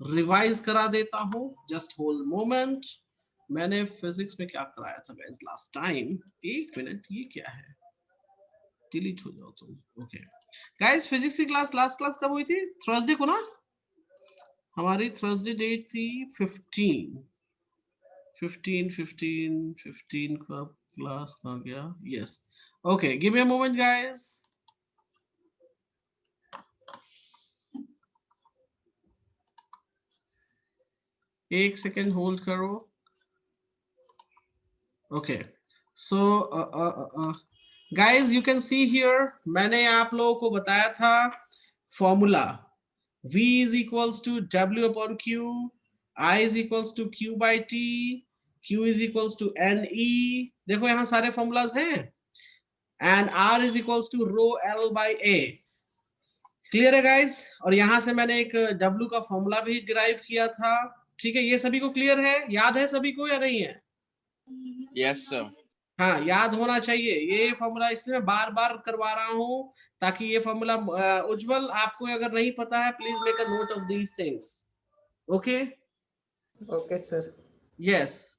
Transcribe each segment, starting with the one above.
Revise करा देता हूं, जस्ट होल्ड मोमेंट। मैंने फिजिक्स में क्या कराया था गाइस लास्ट टाइम, एक मिनट, ये क्या है, डिलीट हो जाओ तुम। ओके गाइस, फिजिक्स की क्लास, लास्ट क्लास कब हुई थी? थर्सडे को ना, हमारी थर्सडे डेट थी 15 का क्लास कहाँ गया? Yes, okay, give me a moment guys. एक सेकेंड होल्ड करो। Okay, so guys, you can see here, मैंने आप लोगों को बताया था formula V is equals to W upon Q, I is equals to Q by T, Q is equals to NE, देखो यहाँ सारे फॉर्मूलाज हैं, and R is equals to rho L by A। Clear है guys? और यहां से मैंने एक W का फॉर्मूला भी डिराइव किया था। ठीक है, ये सभी को क्लियर है, याद है सभी को या नहीं है? Yes sir. हाँ, याद होना चाहिए ये फॉर्मूला, इसलिए मैं बार बार करवा रहा हूं ताकि ये फॉर्मूला, उज्जवल आपको अगर नहीं पता है please make a note of these things. Okay, okay sir. Yes,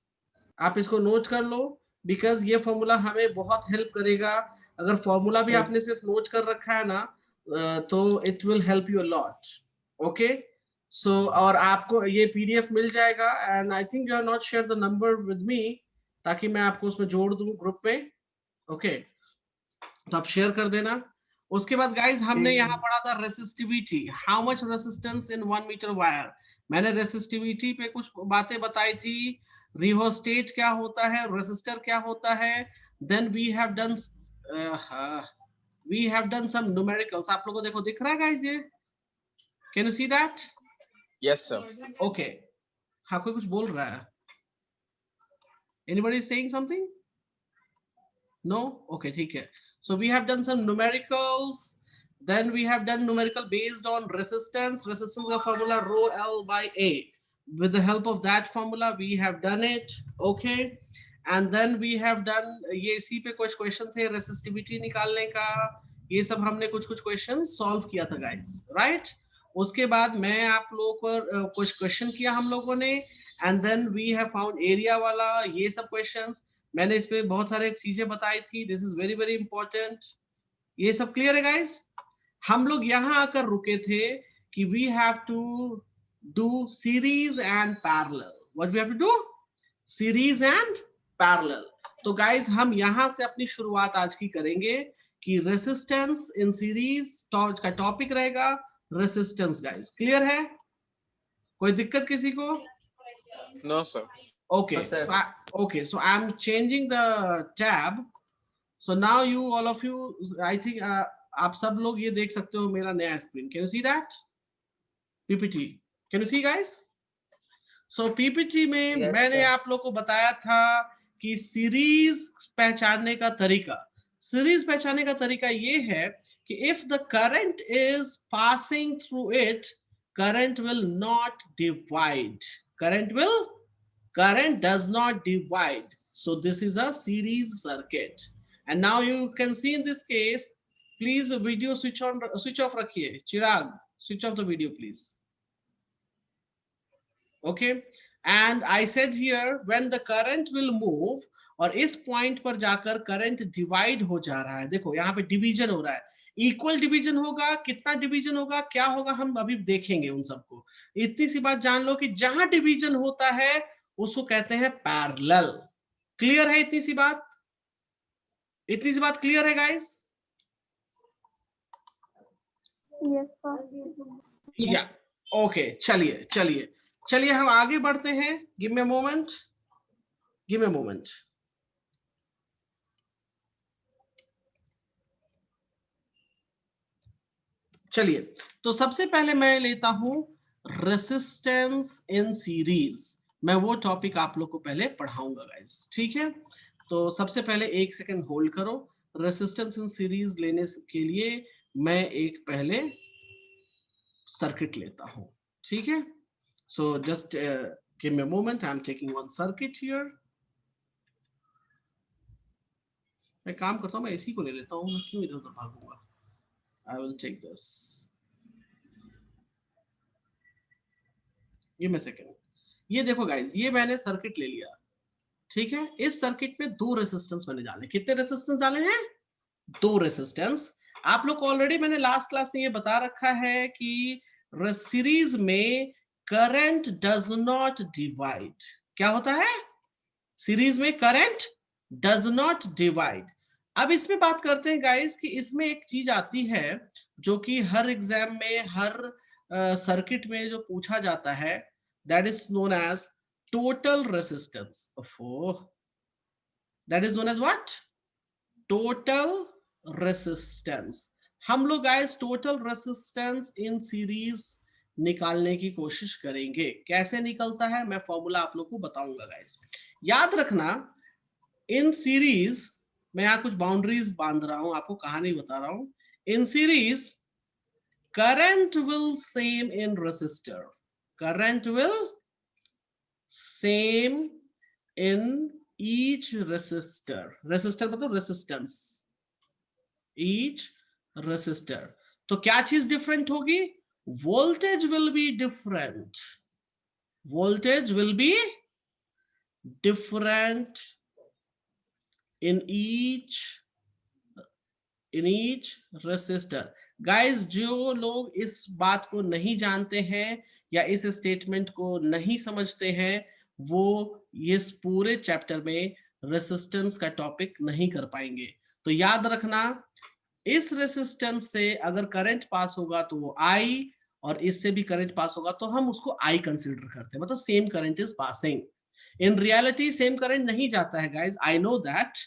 आप इसको नोट कर लो, बिकॉज ये फॉर्मूला हमें बहुत हेल्प करेगा। अगर फॉर्मूला भी आपने सिर्फ नोट कर रखा है ना, तो it will help you a lot. Okay, so और आपको ये पीडीएफ मिल जाएगा, and I think you are not share the number with me, ताकि मैं आपको उसमें जोड़ दूं ग्रुप में। ओके, तो आप शेयर कर देना। उसके बाद गाइज, हमने यहाँ पढ़ा था resistivity, how much resistance in 1 metre wire. मैंने रेसिस्टिविटी पे कुछ बातें बताई थी, रिहोस्टेट क्या होता है, रेसिस्टर क्या होता है, then we have done some numericals. आप लोगों को देखो, दिख रहा है गाइज ये? Can you see that? Yes sir. Okay, हाँ, कोई कुछ बोल रहा है? Anybody saying something? No? Okay, ठीक है। So we have done some numericals. Then we have done numerical based on resistance. Resistance का formula rho L by A. With the help of that formula, we have done it. Okay. And then we have done, ये इसी पे कुछ question थे resistivity निकालने का, ये सब हमने कुछ कुछ क्वेश्चन सॉल्व किया था गाइस, राइट? उसके बाद मैं आप लोगों को कुछ क्वेश्चन किया हम लोगों ने, and then we have found area वाला, ये सब क्वेश्चंस मैंने इस पे बहुत सारे चीजें बताई थी। This is very very important. ये सब क्लियर है गाइस? हम लोग यहां आकर रुके थे कि we have to do series and parallel. What we have to do? Series and parallel. तो गाइस, हम यहां से अपनी शुरुआत आज की करेंगे कि रेसिस्टेंस इन सीरीज का टॉपिक रहेगा रेसिस्टेंस। गाइस, क्लियर है? कोई दिक्कत किसी को? No sir. Okay, okay, so I'm changing the tab. So now you, all of you, I think आप सब लोग ये देख सकते हो मेरा नया screen. Can you see that? PPT. Can you see guys? So PPT में Yes, मैंने sir. आप लोग को बताया था कि सीरीज पहचानने का तरीका, सीरीज पहचानने का तरीका ये है कि if the current is passing through it, current will not divide. Current does not divide. So this is a series circuit. And now you can see in this case, please video switch on, switch off rakhiye. Chirag, switch off the video please. Okay, and I said here when the current will move, और इस point पर जाकर current divide हो जा रहा है। देखो यहाँ पे डिवीजन हो रहा है, इक्वल डिवीजन होगा, कितना डिवीजन होगा, क्या होगा, हम अभी देखेंगे उन सबको। इतनी सी बात जान लो कि जहां डिवीजन होता है उसको कहते हैं पैरेलल। क्लियर है इतनी सी बात? इतनी सी बात क्लियर है गाइस? या ओके, चलिए चलिए चलिए हम आगे बढ़ते हैं। Give me a moment, give me a moment. चलिए, तो सबसे पहले मैं लेता हूं रेसिस्टेंस इन सीरीज। मैं वो टॉपिक आप लोग को पहले पढ़ाऊंगा गाइस, ठीक है? तो सबसे पहले एक सेकंड होल्ड करो। रेसिस्टेंस इन सीरीज लेने के लिए मैं एक पहले सर्किट लेता हूं, ठीक है? सो just give me a moment, I am taking one circuit here. मैं काम करता हूं, मैं इसी को ले लेता हूं, मैं क्यों इधर उधर भागूंगा। I will take this. Give me second. ये देखो गाइस, ये मैंने सर्किट ले लिया, ठीक है। इस सर्किट में 2 रेसिस्टेंस मैंने डाले। कितने रेसिस्टेंस डाले हैं? 2 रेसिस्टेंस। आप लोग को ऑलरेडी मैंने लास्ट क्लास में ये बता रखा है कि सीरीज में करंट डज नॉट डिवाइड। क्या होता है? सीरीज में करंट डज नॉट डिवाइड। अब इसमें बात करते हैं गाइस कि इसमें एक चीज आती है जो कि हर एग्जाम में, हर सर्किट में जो पूछा जाता है, that is known as total resistance. That is known as what? Total resistance. हम लोग guys total resistance in series निकालने की कोशिश करेंगे। कैसे निकलता है मैं फॉर्मूला आप लोग को बताऊंगा गाइस। याद रखना, इन सीरीज, मैं यहां कुछ बाउंड्रीज बांध रहा हूं, आपको कहानी बता रहा हूं। इन series current will same in resistor, current will same in each resistor. Resistor मतलब रेसिस्टेंस, ईच रेसिस्टर। तो क्या चीज डिफरेंट होगी? Voltage will be different, voltage will be different in each resistor। Guys, जो लोग इस बात को नहीं जानते हैं या इस स्टेटमेंट को नहीं समझते हैं, वो इस पूरे चैप्टर में रेसिस्टेंस का टॉपिक नहीं कर पाएंगे। तो याद रखना, इस रेसिस्टेंस से अगर करंट पास होगा तो वो I, और इससे भी करंट पास होगा तो हम उसको I कंसीडर करते हैं, मतलब same current is passing. In reality same current नहीं जाता है guys, I know that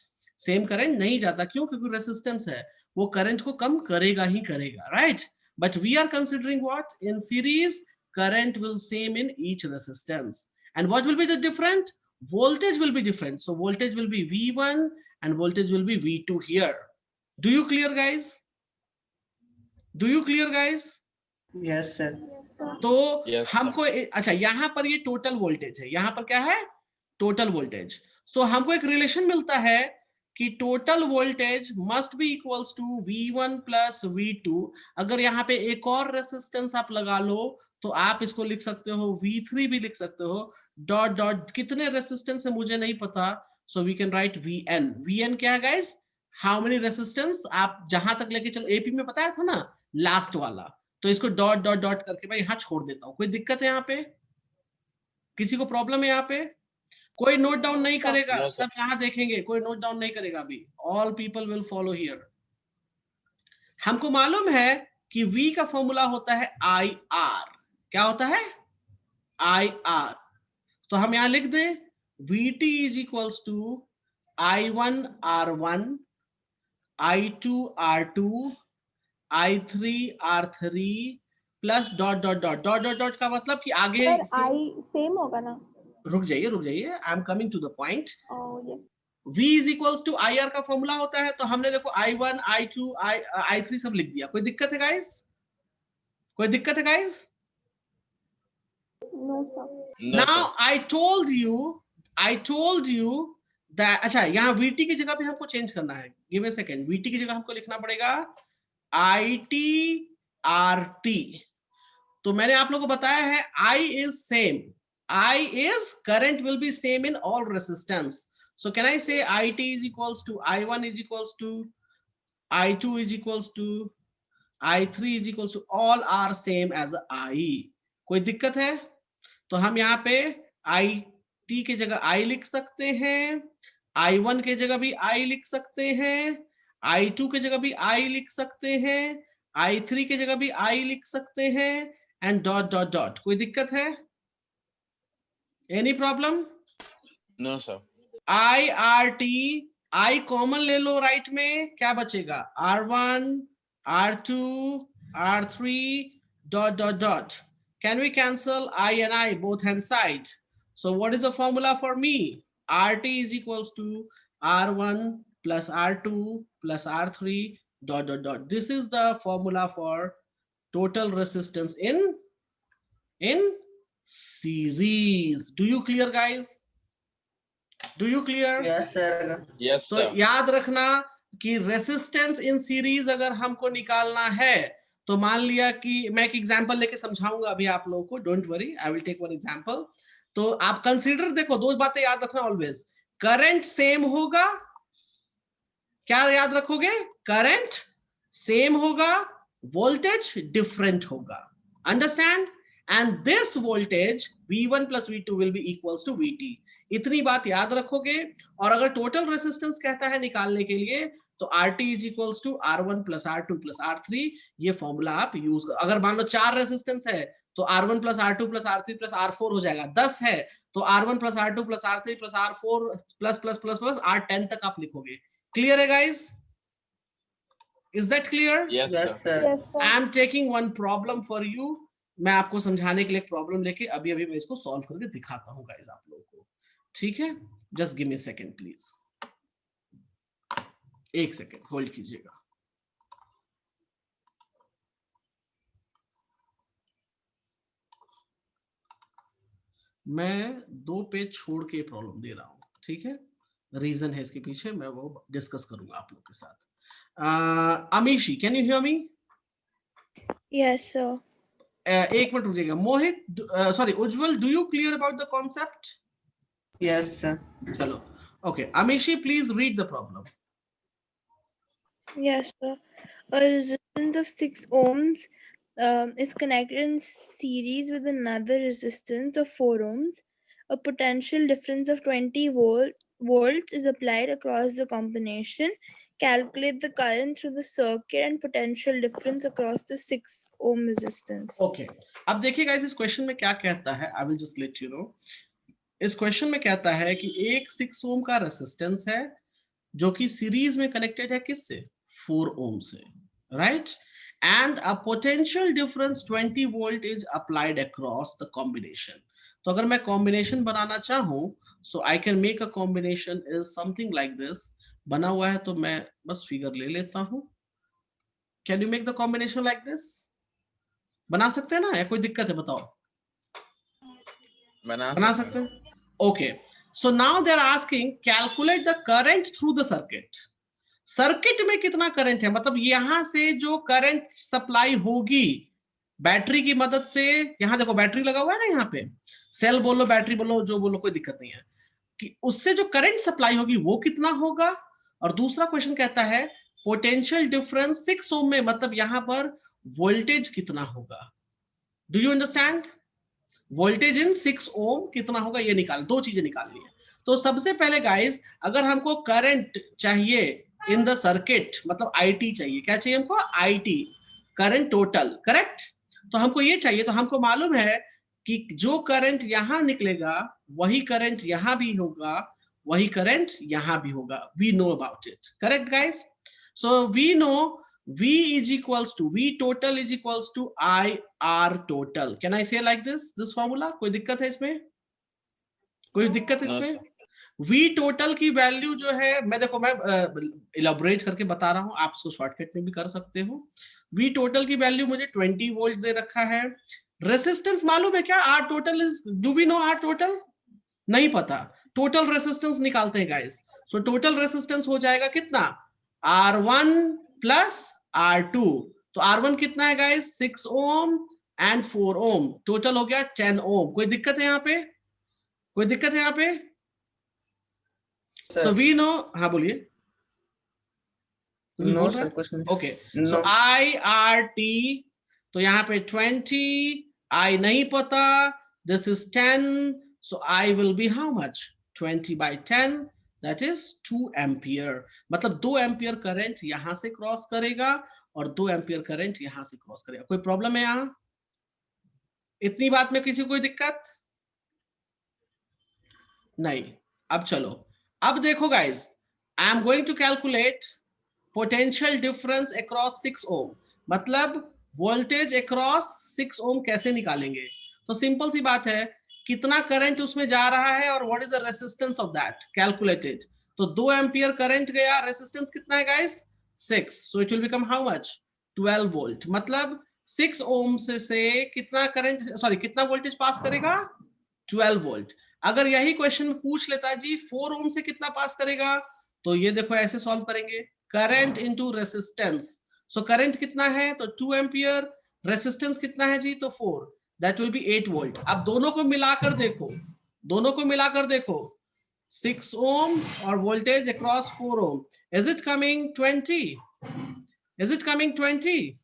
same current नहीं जाता। क्यों? क्योंकि रेसिस्टेंस है, वो करंट को कम करेगा ही करेगा, right. But we are considering what? In series current will same in each resistance, and what will be the different? Voltage will be different, so voltage will be V1 and voltage will be V2 here. Do you clear guys? Do you clear guys? Yes, sir. तो Yes, sir. हमको अच्छा, यहां पर ये total voltage है, यहां पर क्या है? Total voltage. तो हमको एक रिलेशन मिलता है कि total voltage must be equals to V1 plus V2। अगर यहाँ पे एक और रेसिस्टेंस आप लगा लो तो आप इसको लिख सकते हो V3 भी लिख सकते हो, डॉट डॉट कितने रेसिस्टेंस है मुझे नहीं पता, so we can write VN। VN क्या है गाइस? How many resistance. आप जहां तक लेके चलो, एपी में बताया था ना लास्ट वाला, तो इसको डॉट डॉट डॉट करके मैं यहां छोड़ देता हूं। कोई दिक्कत है यहाँ पे? किसी को प्रॉब्लम है यहाँ पे? कोई नोट डाउन नहीं करेगा? No, sir. सब यहाँ देखेंगे, कोई नोट डाउन नहीं करेगा अभी। All people will follow here. हमको मालूम है कि V का फॉर्मूला होता है IR। क्या होता है? IR। तो हम यहां लिख दें VT is equals to I1 R1, I2 R2, I3 R3 plus dot dot dot dot dot dot का मतलब कि आगे आई सेम होगा ना? रुक जाइए, I am coming to the point. Oh yes. V is equals to IR का formula होता है, तो हमने देखो I1 I2 I3 सब लिख दिया। कोई दिक्कत है गाइस? कोई दिक्कत है guys? No sir. No, now sir. I told you that, अच्छा यहाँ VT की जगह पे हमको चेंज करना है। गिव ए सेकंड, VT की जगह हमको लिखना पड़ेगा ITRT। तो मैंने आप लोगों को बताया है I is same, I is current will be same in all resistance. So can I say IT is equals to I1 is equals to I2 is equals to I3 is equals to all are same as I। कोई दिक्कत है? तो हम यहाँ पे IT की जगह I लिख सकते हैं, I1 के जगह भी I लिख सकते हैं, I2 के जगह भी I लिख सकते हैं, I3 के जगह भी I लिख सकते हैं, एंड डॉट डॉट डॉट। कोई दिक्कत है? Any problem? No, sir. IRT, I common ले लो, राइट में क्या बचेगा? R1 R2 R3 dot dot dot। Can we cancel I and I both hand side? So what is the formula for me? RT is equals to R1 plus R2 plus R3 dot dot dot। This is the formula for total resistance in series। Do you clear guys? Do you clear? Yes, sir. Yes, तो sir. याद रखना कि resistance in series अगर हमको निकालना है तो मान लिया कि मैं एक एग्जांपल लेके समझाऊंगा अभी आप लोगों को, don't worry, I will take one example. तो आप कंसीडर, देखो दो बातें याद रखना ऑलवेज, करंट सेम होगा, क्या याद रखोगे, करंट सेम होगा, वोल्टेज डिफरेंट होगा, understand, and this voltage V1 plus V2 will be equals to VT, इतनी बात याद रखोगे। और अगर टोटल रेसिस्टेंस कहता है निकालने के लिए तो RT is equals to R1 plus R2 plus R3, ये फॉर्मूला आप यूज करो। अगर मान लो 4 रेसिस्टेंस है तो R1 plus R2 plus R3 plus R4 हो जाएगा, 10 है तो R1 plus R2 plus R3 plus R4 plus plus plus plus R10 तक आप लिखोगे। क्लियर है guys? Is that clear? Yes, Yes, sir. sir. Yes, sir. I am taking one problem for you. मैं आपको समझाने के लिए प्रॉब्लम लेके अभी अभी मैं इसको सॉल्व करके दिखाता हूँ गाइस आप लोगों को, ठीक है? Just give me second please, एक सेकंड होल्ड कीजिएगा। मैं 2 पेज छोड़ के प्रॉब्लम दे रहा हूँ, ठीक है? रीजन है इसके पीछे, मैं वो डिस्कस करूंगा आप लोग के साथ। Amishi, can you hear me? Yes, sir. एक मिनट रुकिएगा। Mohit, sorry Ujjwal, do you clear about the concept? Yes, sir. चलो, okay. Amishi, please read the problem. Yes, sir. A resistance of 6 ohms is connected in series with another resistance of 4 ohms. A potential difference of 20 volts is applied across the combination. Calculate the current through the circuit and potential difference across the 6 ohm resistance. Okay, अब देखिए guys इस question में क्या कहता है, I will just let you know. इस question में कहता है कि एक 6 ओम का रेसिस्टेंस है जो कि सीरीज में कनेक्टेड है किससे, 4 ओम से, right? And a potential difference 20 volt is applied across the combination. तो अगर मैं कॉम्बिनेशन बनाना चाहूं so I can make a combination is something like this. बना हुआ है तो मैं बस फिगर ले लेता हूं। Can you make the combination like this? बना सकते हैं ना, या कोई दिक्कत है बताओ? बना सकते हैं, okay. So now they are asking calculate the current through the circuit. Circuit में कितना करंट है, मतलब यहां से जो करंट सप्लाई होगी बैटरी की मदद से, यहां देखो बैटरी लगा हुआ है ना, यहाँ पे सेल बोलो बैटरी बोलो जो बोलो कोई दिक्कत नहीं है, कि उससे जो करंट सप्लाई होगी वो कितना होगा। और दूसरा क्वेश्चन कहता है पोटेंशियल डिफरेंस 6 ओम में, मतलब यहां पर वोल्टेज कितना होगा। Do you understand? वोल्टेज इन 6 ओम कितना होगा ये निकाल, दो चीजें निकालनी है। तो सबसे पहले गाइस अगर हमको करंट चाहिए इन द सर्किट, मतलब आईटी चाहिए, क्या चाहिए हमको, आईटी, करंट टोटल, करेक्ट? तो हमको ये चाहिए, तो हमको मालूम है कि जो करंट यहां निकलेगा वही करंट यहां भी होगा, वही करंट यहां भी होगा। We know about it, correct guys? So we know V is equals to V total is equals to IR total. Can I say like this formula? कोई दिक्कत है इसमें? कोई दिक्कत है इसमें? V total की वैल्यू जो है, मैं देखो मैं इलाबोरेट करके बता रहा हूं, आप इसको शॉर्टकट में भी कर सकते हो। V total की वैल्यू मुझे 20 वोल्ट दे रखा है। रेसिस्टेंस मालूम है क्या? R total is, do we know R total? नहीं पता। टोटल रेसिस्टेंस निकालते हैं गाइस। सो टोटल रेसिस्टेंस हो जाएगा कितना, R1 प्लस R2। तो R1 कितना है guys, 6 ohm and 4 ohm, total हो गया 10 ओम। कोई दिक्कत है यहाँ पे? कोई दिक्कत है यहाँ पे? सो वी नो, हाँ बोलिए। No, sir, कुछ नहीं। ओके, सो IRT, तो यहाँ पे 20, I नहीं पता, this is 10, so I will be how much, 20 by 10, that is 2 ampere. मतलब 2 एम्पियर करंट यहां से क्रॉस करेगा और 2 एम्पियर करंट यहां से क्रॉस करेगा। कोई प्रॉब्लम है यहां? इतनी बात में किसी को कोई दिक्कत नहीं? अब चलो, अब देखो guys, I am going to calculate potential difference across 6 ohm, मतलब वोल्टेज अक्रॉस 6 ओम कैसे निकालेंगे। तो सिंपल सी बात है, कितना करंट उसमें जा रहा है और what is the resistance of that, calculated. तो 2 एम्पियर करंट गया, रेसिस्टेंस कितना है guys, 6, so it will become how much, 12 volt. मतलब 6 ओम से कितना करंट, सॉरी कितना वोल्टेज पास करेगा, 12 वोल्ट। अगर यही क्वेश्चन में पूछ लेता जी 4 ओम से कितना पास करेगा, तो ये देखो ऐसे सॉल्व करेंगे, current into resistance. So current कितना है, तो 2 एम्पियर, रेसिस्टेंस कितना है जी, तो 4, दैट विल बी 8 वोल्ट। अब दोनों को मिलाकर देखो, दोनों को मिलाकर देखो, 6 ओम और voltage across 4 ohm, is it coming 20? Is it coming 20?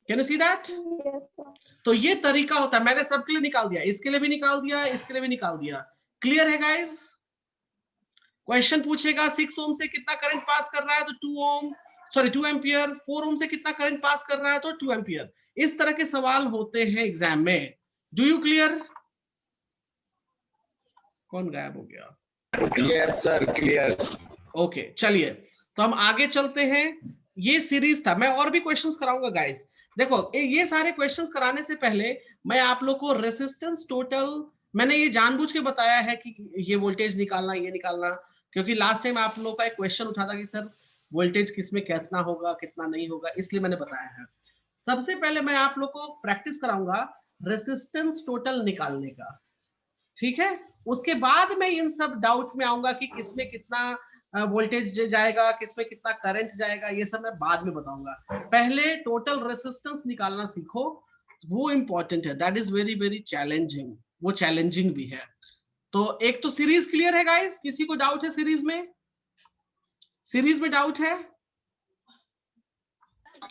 Can you see that? Yes, sir. तो ये तरीका होता है, मैंने सबके लिए निकाल दिया, इसके लिए भी निकाल दिया, इसके लिए भी निकाल दिया। क्लियर है गाइस? क्वेश्चन पूछेगा 6 ओम से कितना करंट पास कर रहा है, तो 2 ओम, सॉरी 2 एम्पियर। 4 ओम से कितना करंट पास कर रहा है, तो 2 एम्पियर। इस तरह के सवाल होते हैं एग्जाम में। Do you clear? कौन गायब हो गया? Yes sir, clear. ओके, चलिए तो हम आगे चलते हैं। ये सीरीज था, मैं और भी क्वेश्चंस कराऊंगा गाइस। देखो ये सारे क्वेश्चंस कराने से पहले मैं आप लोग को रेसिस्टेंस टोटल, मैंने ये जानबूझ के बताया है कि ये वोल्टेज निकालना, ये निकालना, क्योंकि लास्ट टाइम आप लोग का एक क्वेश्चन उठा था कि सर वोल्टेज किसमें कितना होगा कितना नहीं होगा, इसलिए मैंने बताया है। सबसे पहले मैं आप लोग को प्रैक्टिस कराऊंगा रेसिस्टेंस टोटल निकालने का, ठीक है? उसके बाद मैं इन सब डाउट में आऊंगा कि किसमें कितना वोल्टेज जाएगा, किसमें कितना करंट जाएगा, ये सब मैं बाद में बताऊंगा। पहले टोटल रेसिस्टेंस निकालना सीखो, वो इंपॉर्टेंट है, that is very very challenging, वो चैलेंजिंग भी है। तो एक तो सीरीज क्लियर है गाइस? किसी को डाउट है सीरीज में? सीरीज में डाउट है?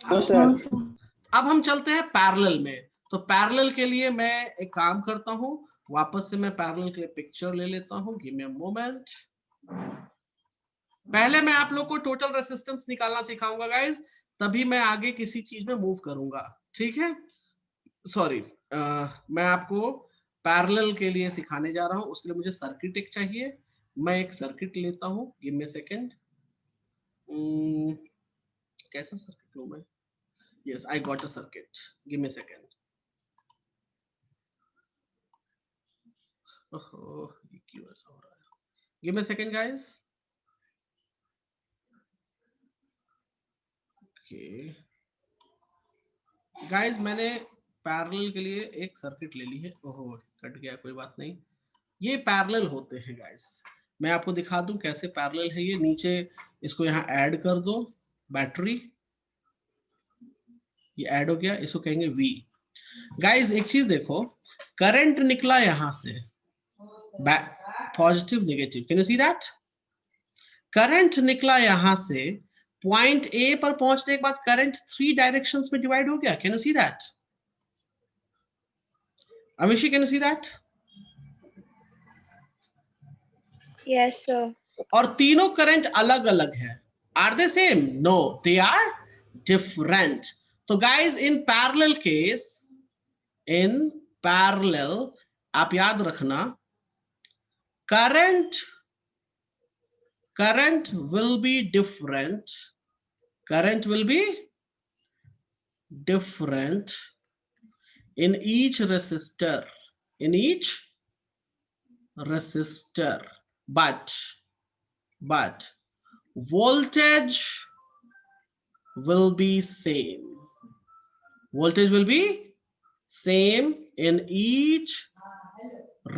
No sir. अब हम चलते हैं पैरेलल में। तो पैरेलल के लिए मैं एक काम करता हूं, वापस से मैं पैरेलल के लिए पिक्चर ले लेता हूं, गिव मी अ मोमेंट। पहले मैं आप लोग को टोटल रेसिस्टेंस निकालना सिखाऊंगा गाइस, तभी मैं आगे किसी चीज में मूव करूंगा, ठीक है? सॉरी, मैं आपको पैरेलल के लिए सिखाने जा रहा हूं, उसके लिए मुझे सर्किट एक चाहिए। मैं एक सर्किट लेता हूं, गिव मी अ सेकंड। कैसा सर्किट लूं मैं? Yes, I got a circuit, give me a second. ओहो, ये क्यों ऐसा हो रहा है? Give me a second guys. Okay guys, मैंने पैरेलल के लिए एक सर्किट ले ली है। ओहो, कट गया, कोई बात नहीं। ये पैरेलल होते हैं गाइस, मैं आपको दिखा दूं कैसे पैरेलल है ये। नीचे इसको यहाँ ऐड कर दो, बैटरी, ये ऐड हो गया, इसको कहेंगे V। गाइस एक चीज देखो, करंट निकला यहां से, positive negative, can you see that? Current निकला यहां से, पॉइंट A पर पहुंचने के बाद करंट 3 डायरेक्शंस में डिवाइड हो गया, can you see that? Amishi, can you see that? Yes, sir. और तीनों करंट अलग अलग है। Are they same? No, they are different. तो guys in parallel case, in parallel आप याद रखना, current will be different, current will be different in each resistor, in each resistor, but voltage will be same, voltage will be same in each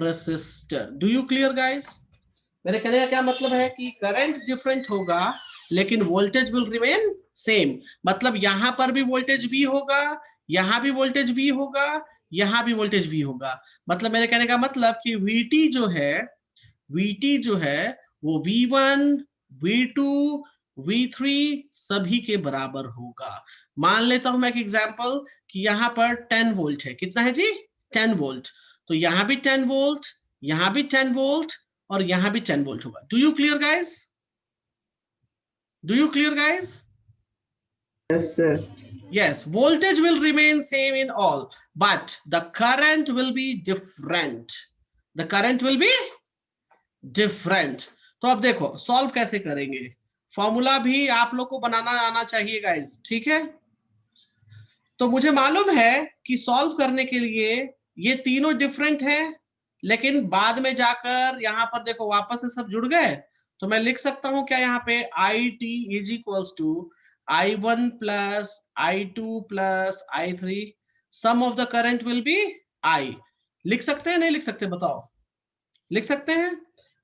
resistor. Do you clear guys? मेरे कहने का क्या मतलब है कि करंट डिफरेंट होगा लेकिन voltage will remain same. मतलब यहां पर भी वोल्टेज V होगा, यहां भी वोल्टेज V होगा, यहां भी वोल्टेज V होगा। मतलब मेरे कहने का मतलब कि VT जो है वो V1, V2, V3 सभी के बराबर होगा। मान लेता हूं मैं एक एग्जांपल कि यहां पर 10 वोल्ट है, कितना है जी? 10 वोल्ट। तो यहां भी 10 वोल्ट, यहां भी 10 वोल्ट और यहां भी 10 वोल्ट होगा। Do you clear guys? Do you clear guys? Yes, sir. Yes, voltage will remain same in all, but the current will be different. The current will be different. तो अब देखो solve कैसे करेंगे, formula भी आप लोग को बनाना आना चाहिए गाइस, ठीक है? तो मुझे मालूम है कि सॉल्व करने के लिए ये तीनों डिफरेंट हैं, लेकिन बाद में जाकर यहाँ पर देखो वापस से सब जुड़ गए। तो मैं लिख सकता हूं क्या यहाँ पे, IT is equals to I1 plus I2 plus I3, sum of the current will be I। लिख सकते हैं नहीं लिख सकते बताओ? लिख सकते हैं।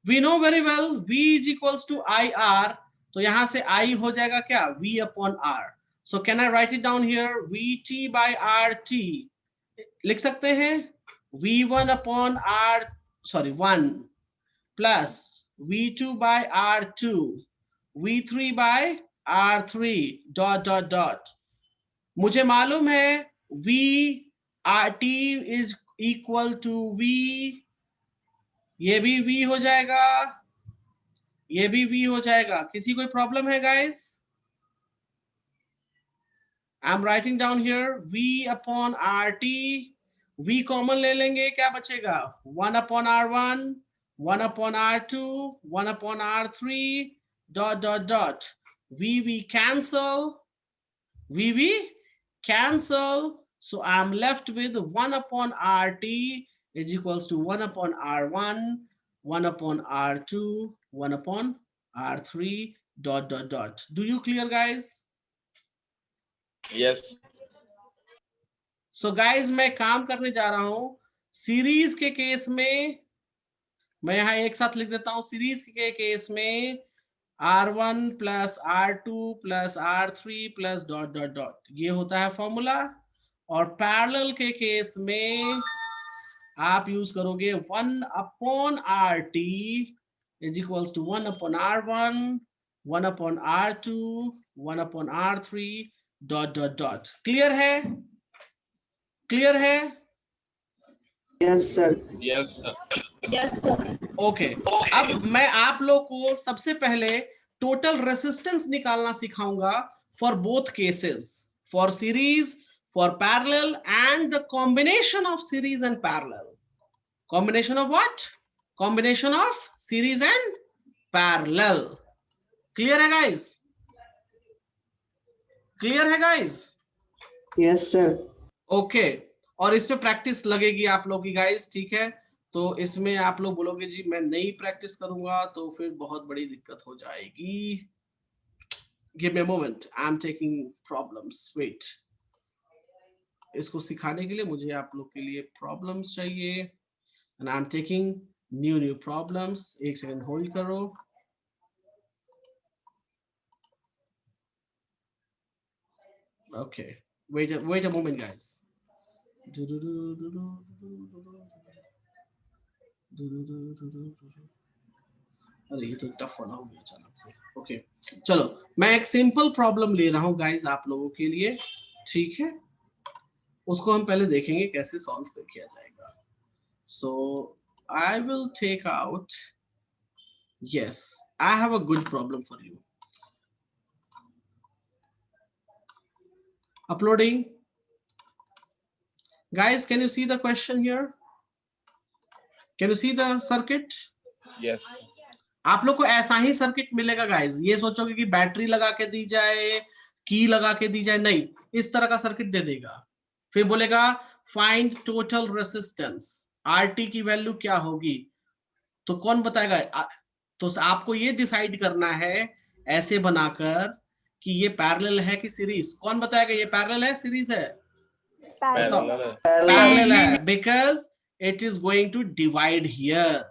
We know very well V is equals to IR, तो यहां से I हो जाएगा क्या, V upon R। So can I write it down here? VT by RT. लिख सकते हैं V1 upon R, sorry 1 plus V2 by R2, V3 by R3 dot dot dot. मुझे मालूम है V RT is equal to V, ये भी V हो जाएगा, ये भी V हो जाएगा. किसी कोई प्रॉब्लम है guys? I'm writing down here V upon RT. V common ले लेंगे, क्या बचेगा? 1 upon R1, 1 upon R2, 1 upon R3 dot dot dot. VV cancel, VV cancel. So I'm left with 1 upon RT is equals to 1 upon R1, 1 upon R2, 1 upon R3 dot dot dot. Do you clear guys? Yes. So guys, मैं काम करने जा रहा हूं series के case में. मैं यहां एक साथ लिख देता हूं. सीरीज के केस में R1 plus R2 plus R3 plus dot dot dot, ये होता है फॉर्मूला. और पैरेलल के केस में आप यूज करोगे 1 upon RT is equals to 1 upon R1, 1 upon R2, 1 upon R3 dot dot dot. Clear है? क्लियर है? Yes, sir. Yes, sir. Yes, sir. Okay. अब मैं आप लोग को सबसे पहले टोटल रेसिस्टेंस निकालना सिखाऊंगा for both cases, for series, for parallel and the combination of series and parallel. Combination of what? Combination of series and parallel. Clear है गाइस? क्लियर है गाइस? Yes, sir. ओके. और इस पे practice लगेगी आप लोग की गाइस, ठीक है? तो इसमें आप लोग बोलोगे जी मैं नहीं प्रैक्टिस करूंगा तो फिर बहुत बड़ी दिक्कत हो जाएगी. Give me a moment, I am taking problems. Wait, इसको सिखाने के लिए मुझे आप लोग के लिए प्रॉब्लम्स चाहिए and I am taking new problems. एक सेकंड होल्ड करो. Okay, wait a moment guys. अरे ये तो टफ वाला हो गया अचानक से. ओके चलो, मैं एक सिंपल प्रॉब्लम ले रहा हूं गाइस आप लोगों के लिए, ठीक है? उसको हम पहले देखेंगे कैसे सॉल्व किया जाएगा. So I will take out, yes I have a good problem for you. Uploading. Guys, can you see the question here? Can you see the circuit? Yes. आप लोग को ऐसा ही सर्किट मिलेगा गाइस. ये सोचोगे कि बैटरी लगा के दी जाए, की लगा के दी जाए, नहीं. इस तरह का सर्किट दे देगा. फिर बोलेगा फाइंड टोटल रेसिस्टेंस, आरटी की वैल्यू क्या होगी. तो कौन बताएगा? तो आपको ये डिसाइड करना है ऐसे बनाकर कि ये पैरेलल है कि सीरीज. कौन बताएगा ये पैरेलल है सीरीज है? Parallel. Parallel है, because it is going to divide here,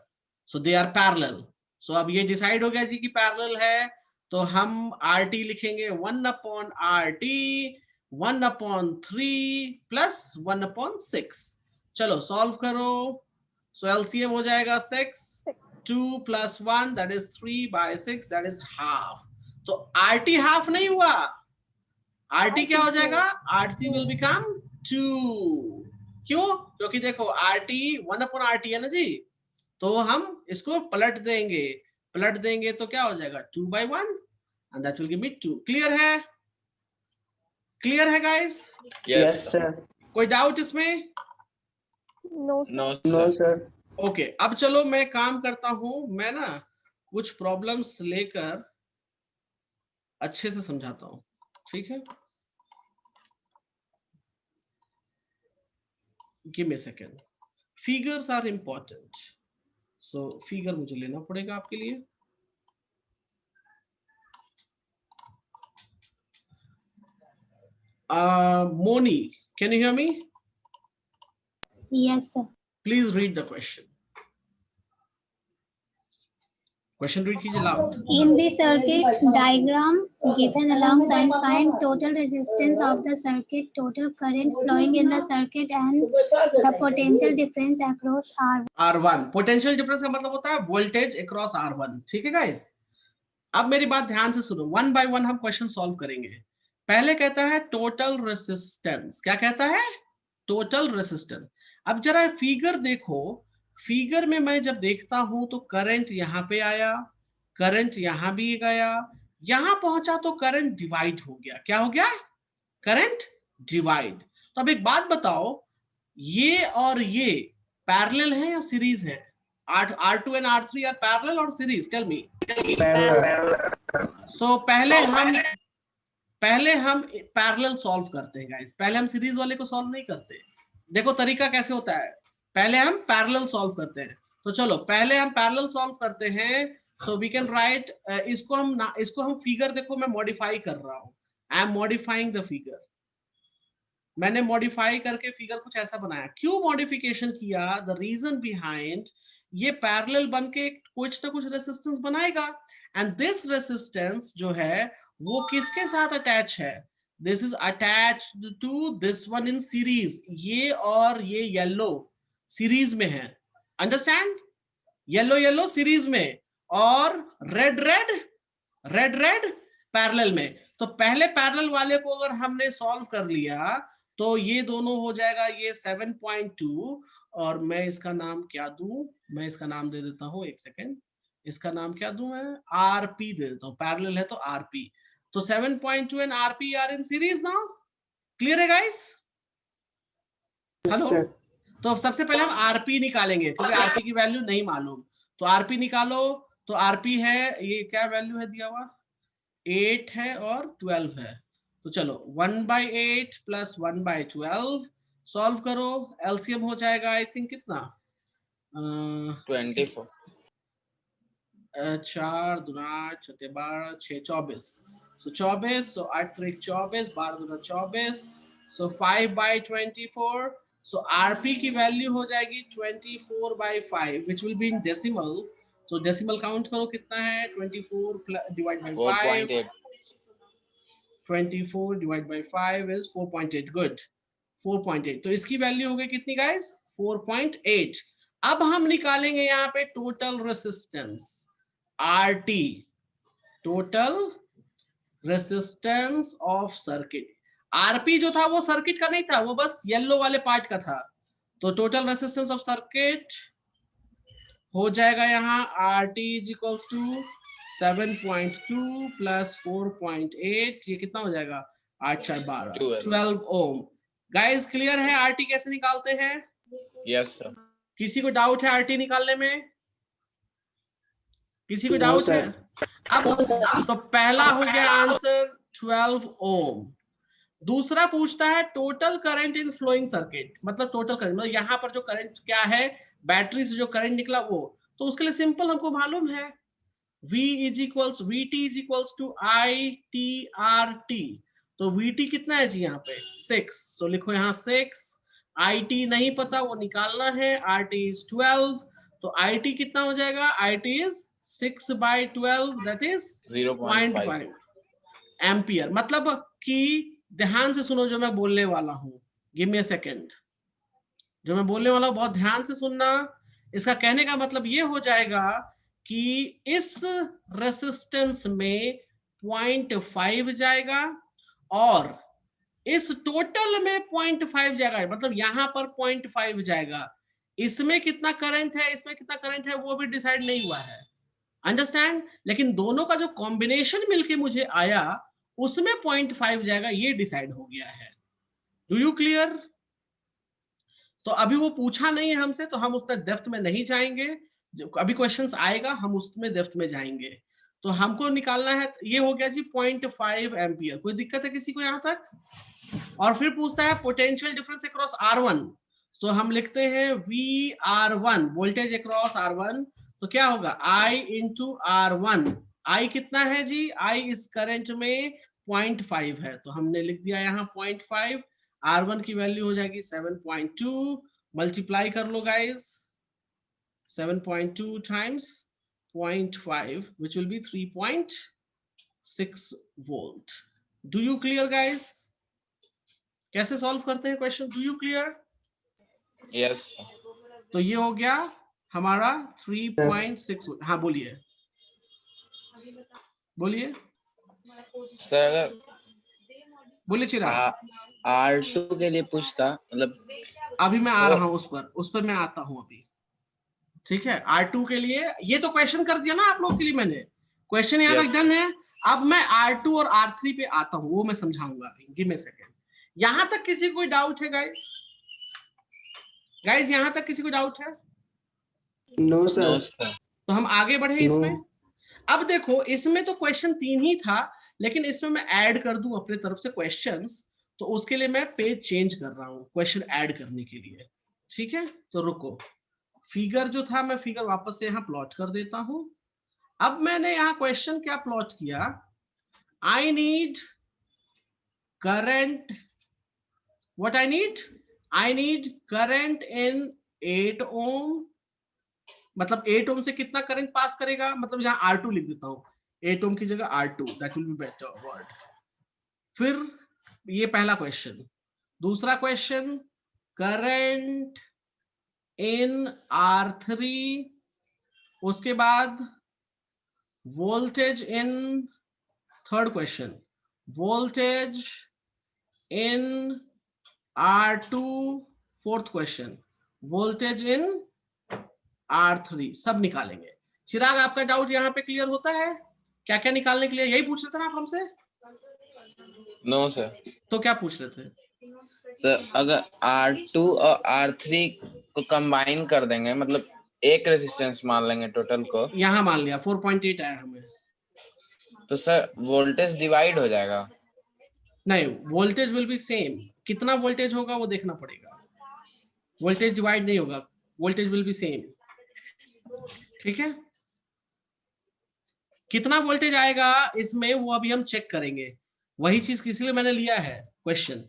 so they are parallel. So अब ये डिसाइड हो गया जी कि पैरेलल है, तो हम RT लिखेंगे 1 upon RT, 1 upon 3 plus 1 upon 6. चलो सॉल्व करो. So LCM हो जाएगा 6, 2 plus 1 that is 3 by 6 that is half. तो RT हाफ नहीं हुआ, RT क्या हो जाएगा? RT will become 2. क्यों? क्योंकि देखो RT 1 upon RT है ना जी, तो हम इसको पलट देंगे तो क्या हो जाएगा? 2 by 1 and that will give me 2. Clear है? क्लियर है गाइस? Yes, sir. कोई डाउट इसमें? No, sir. No, No, sir. sir. Okay अब चलो मैं काम करता हूं. मैं ना कुछ प्रॉब्लम्स लेकर अच्छे से समझाता हूं, ठीक है? Give me a second. Figures are important. So figure मुझे लेना पड़ेगा आपके लिए. Moni, can you hear me? Yes, sir. Please read the question. Question read कीजिए loud. In the circuit diagram given along, find total resistance of the circuit, total current flowing in the circuit, and the potential difference across R1। Potential difference का मतलब होता है voltage across R1। ठीक है guys, अब मेरी बात ध्यान से सुनो, वन बाय वन हम क्वेश्चन सॉल्व करेंगे। पहले कहता है टोटल रेसिस्टेंस, क्या कहता है? Total resistance. अब जरा फिगर देखो, फिगर में मैं जब देखता हूं तो करंट यहां पे आया, करंट यहां भी गया, यहां पहुंचा तो करंट डिवाइड हो गया। क्या हो गया? Current divide. तो अब एक बात बताओ, ये और ये पैरेलल है या सीरीज है? R2 and R3 are parallel or series? Tell me. So पहले हम पैरेलल सॉल्व करते हैं गाइस, पहले हम सीरीज वाले को सॉल्व नहीं करते। देखो तरीका कैसे होता है, पहले हम पैरेलल सॉल्व करते हैं। तो चलो पहले हम पैरेलल सॉल्व करते हैं। सो वी कैन राइट, इसको हम फिगर देखो, मैं मॉडिफाई कर रहा हूं। I am modifying the figure. मैंने मॉडिफाई करके फिगर कुछ ऐसा बनाया। क्यों मॉडिफिकेशन किया? द रीजन बिहाइंड, ये पैरेलल बन के कुछ ना कुछ रेसिस्टेंस बनाएगा, एंड दिस रेसिस्टेंस जो है वो किसके साथ अटैच है? This is attached to this one in series. ये और ये येलो सीरीज में है, अंडरस्टैंड? येलो येलो सीरीज में और रेड रेड पैरेलल में। तो पहले पैरेलल वाले को अगर हमने सॉल्व कर लिया तो ये दोनों हो जाएगा ये 7.2, और मैं इसका नाम क्या दूं? मैं इसका नाम दे देता हूं, एक सेकेंड, इसका नाम क्या दूं मैं? आरपी दे देता हूं, पैरेलल है तो आरपी। तो 7.2 and RP are in series now. Clear है गाइस? हेलो। तो सबसे पहले हम आरपी निकालेंगे क्योंकि आरपी की वैल्यू नहीं मालूम। तो आरपी निकालो। तो आरपी है, ये क्या वैल्यू है दिया हुआ? 8 है और 12 है। तो चलो 1/8 प्लस 1/12 सॉल्व करो, एलसीएम हो जाएगा आई थिंक कितना? 24। 4 दूना 6 12 6 24। सो 24, सो 8 3 24, 12 दूना 24, सो 5/24। सो आरपी की वैल्यू हो जाएगी 24/5 which will be in decimal. तो डेसिमल काउंट करो कितना है? 24 divide by 5, 4.8। 24 divide by 5 is 4.8। Good, 4.8। तो इसकी वैल्यू हो गई कितनी गाइस? 4.8। अब हम निकालेंगे यहाँ पे total resistance RT, total resistance of circuit. RP जो था वो सर्किट का नहीं था, वो बस येलो वाले पार्ट का था। तो टोटल रेसिस्टेंस ऑफ सर्किट हो जाएगा यहाँ RT is equals to 7.2 plus 4.8, ये कितना हो जाएगा? 8 4 12, 12 ओम। गाइस क्लियर है RT कैसे निकालते हैं? Yes sir. किसी को डाउट है RT निकालने में? किसी को डाउट है? अब तो पहला हो गया आंसर 12 ओम। दूसरा पूछता है total current in flowing circuit, मतलब टोटल करंट, मतलब यहाँ पर जो करंट क्या है, बैटरी से जो करंट निकला वो। तो उसके लिए सिंपल हमको मालूम है, VT is equals to ITRT। तो VT कितना है जी यहाँ पे? 6। तो लिखो यहाँ 6। IT नहीं पता, वो निकालना है। RT is 12। तो IT कितना हो जाएगा? IT is 6/12, that is 0.5 ampere. मतलब कि ध्यान से सुनो जो मैं बोलने वाला हूं, गिव मी अ सेकेंड। जो मैं बोलने वाला हूं बहुत ध्यान से सुनना। इसका कहने का मतलब ये हो जाएगा कि इस रेसिस्टेंस में 0.5 जाएगा और इस टोटल में 0.5 जाएगा, मतलब यहां पर 0.5 जाएगा। इसमें कितना करंट है, इसमें कितना करंट है वो भी डिसाइड नहीं हुआ है, अंडरस्टैंड? लेकिन दोनों का जो कॉम्बिनेशन मिलके मुझे आया उसमें 0.5 जाएगा, ये डिसाइड हो गया है। Do you clear? तो अभी वो पूछा नहीं है हमसे, तो हम उसमें डेप्थ में नहीं जाएंगे। अभी क्वेश्चंस आएगा हम उसमें डेप्थ में जाएंगे। तो हमको निकालना है, ये हो गया जी 0.5 एम्पियर। कोई दिक्कत है किसी को यहाँ तक? और फिर पूछता है पोटेंशियल डिफरेंस अक्रॉस R1। तो हम लिखते हैं VR1, वोल्टेज अक्रॉस R1। तो क्या होगा? I into R1। I कितना है जी? I इस करंट में 0.5 है, तो हमने लिख दिया यहाँ 0.5। R1 की वैल्यू हो जाएगी 7.2। मल्टीप्लाई कर लो guys, 7.2 times 0.5, which will be 3.6 volt. Do you clear guys? कैसे सॉल्व करते हैं question? Do you clear? Yes. तो ये हो गया हमारा 3.6। हाँ बोलिए बोलिए सर अगर बोलिए चिराग। R2 के लिए पूछता, मतलब अभी मैं आ रहा हूँ उस पर मैं आता हूँ अभी, ठीक है। R2 के लिए ये तो क्वेश्चन कर दिया ना आप लोग के लिए मैंने, क्वेश्चन यहाँ तक डन है। अब मैं R2 और R3 पे आता हूँ, वो मैं समझाऊंगा। Give me second. यहां तक किसी कोई डाउट है गाइस? गाइस यहां तक किसी को डाउट है? No no sir. सर। तो हम आगे बढ़े इसमें। अब देखो इसमें तो क्वेश्चन 3 ही था, लेकिन इसमें मैं ऐड कर दूं अपने तरफ से क्वेश्चंस, तो उसके लिए मैं पेज चेंज कर रहा हूं क्वेश्चन ऐड करने के लिए, ठीक है। तो रुको, फिगर जो था मैं फिगर वापस से यहाँ प्लॉट कर देता हूं। अब मैंने यहाँ क्वेश्चन क्या प्लॉट किया, I need current, what I need current in 8 ओम, मतलब 8 ओम से कितना करंट पास करेगा, मतलब यहाँ R2 लिख देता हूँ, 8 ओम की जगह R2, that will be better word. फिर ये पहला क्वेश्चन। दूसरा क्वेश्चन, करंट इन R3, उसके बाद वोल्टेज इन, थर्ड क्वेश्चन वोल्टेज इन R2, फोर्थ क्वेश्चन वोल्टेज इन R3, सब निकालेंगे। चिराग आपका डाउट यहाँ पे क्लियर होता है? क्या क्या निकालने के लिए यही पूछ रहे थे ना आप हमसे? No sir. तो क्या पूछ रहे थे सर अगर R2 और R3 को कंबाइन कर देंगे, मतलब एक रेजिस्टेंस मान लेंगे टोटल को, यहाँ मान लिया 4.8 आया हमें, तो सर वोल्टेज डिवाइड हो जाएगा। नहीं वोल्टेज विल बी सेम, कितना वोल्टेज होगा वो देखना पड़ेगा, वोल्टेज डिवाइड नहीं होगा, वोल्टेज विल बी सेम, ठीक है। कितना वोल्टेज आएगा इसमें वो अभी हम चेक करेंगे, वही चीज इसीलिए मैंने लिया है क्वेश्चन,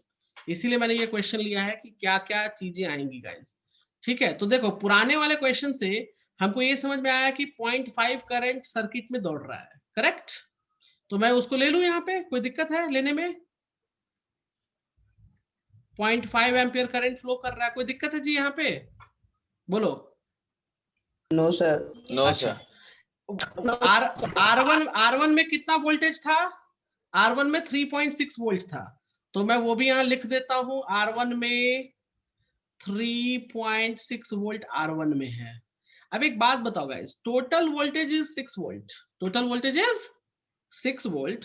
इसीलिए मैंने ये क्वेश्चन लिया है कि क्या क्या चीजें आएंगी गाइस, ठीक है। तो देखो पुराने वाले क्वेश्चन से हमको ये समझ में आया कि 0.5 करंट सर्किट में दौड़ रहा है, करेक्ट। तो मैं उसको ले लूं, यहाँ पे कोई दिक्कत है लेने में? 0.5 एम्पियर करंट फ्लो कर रहा है, कोई दिक्कत है जी यहाँ पे? बोलो। No sir. नो अच्छा, सर। R1 में कितना वोल्टेज था? R1 में 3.6 वोल्ट था, तो मैं वो भी यहाँ लिख देता हूँ, R1 में 3.6 वोल्ट R1 में है। अब एक बात बताओ guys, total voltage is 6 volt, total voltage is 6 volt,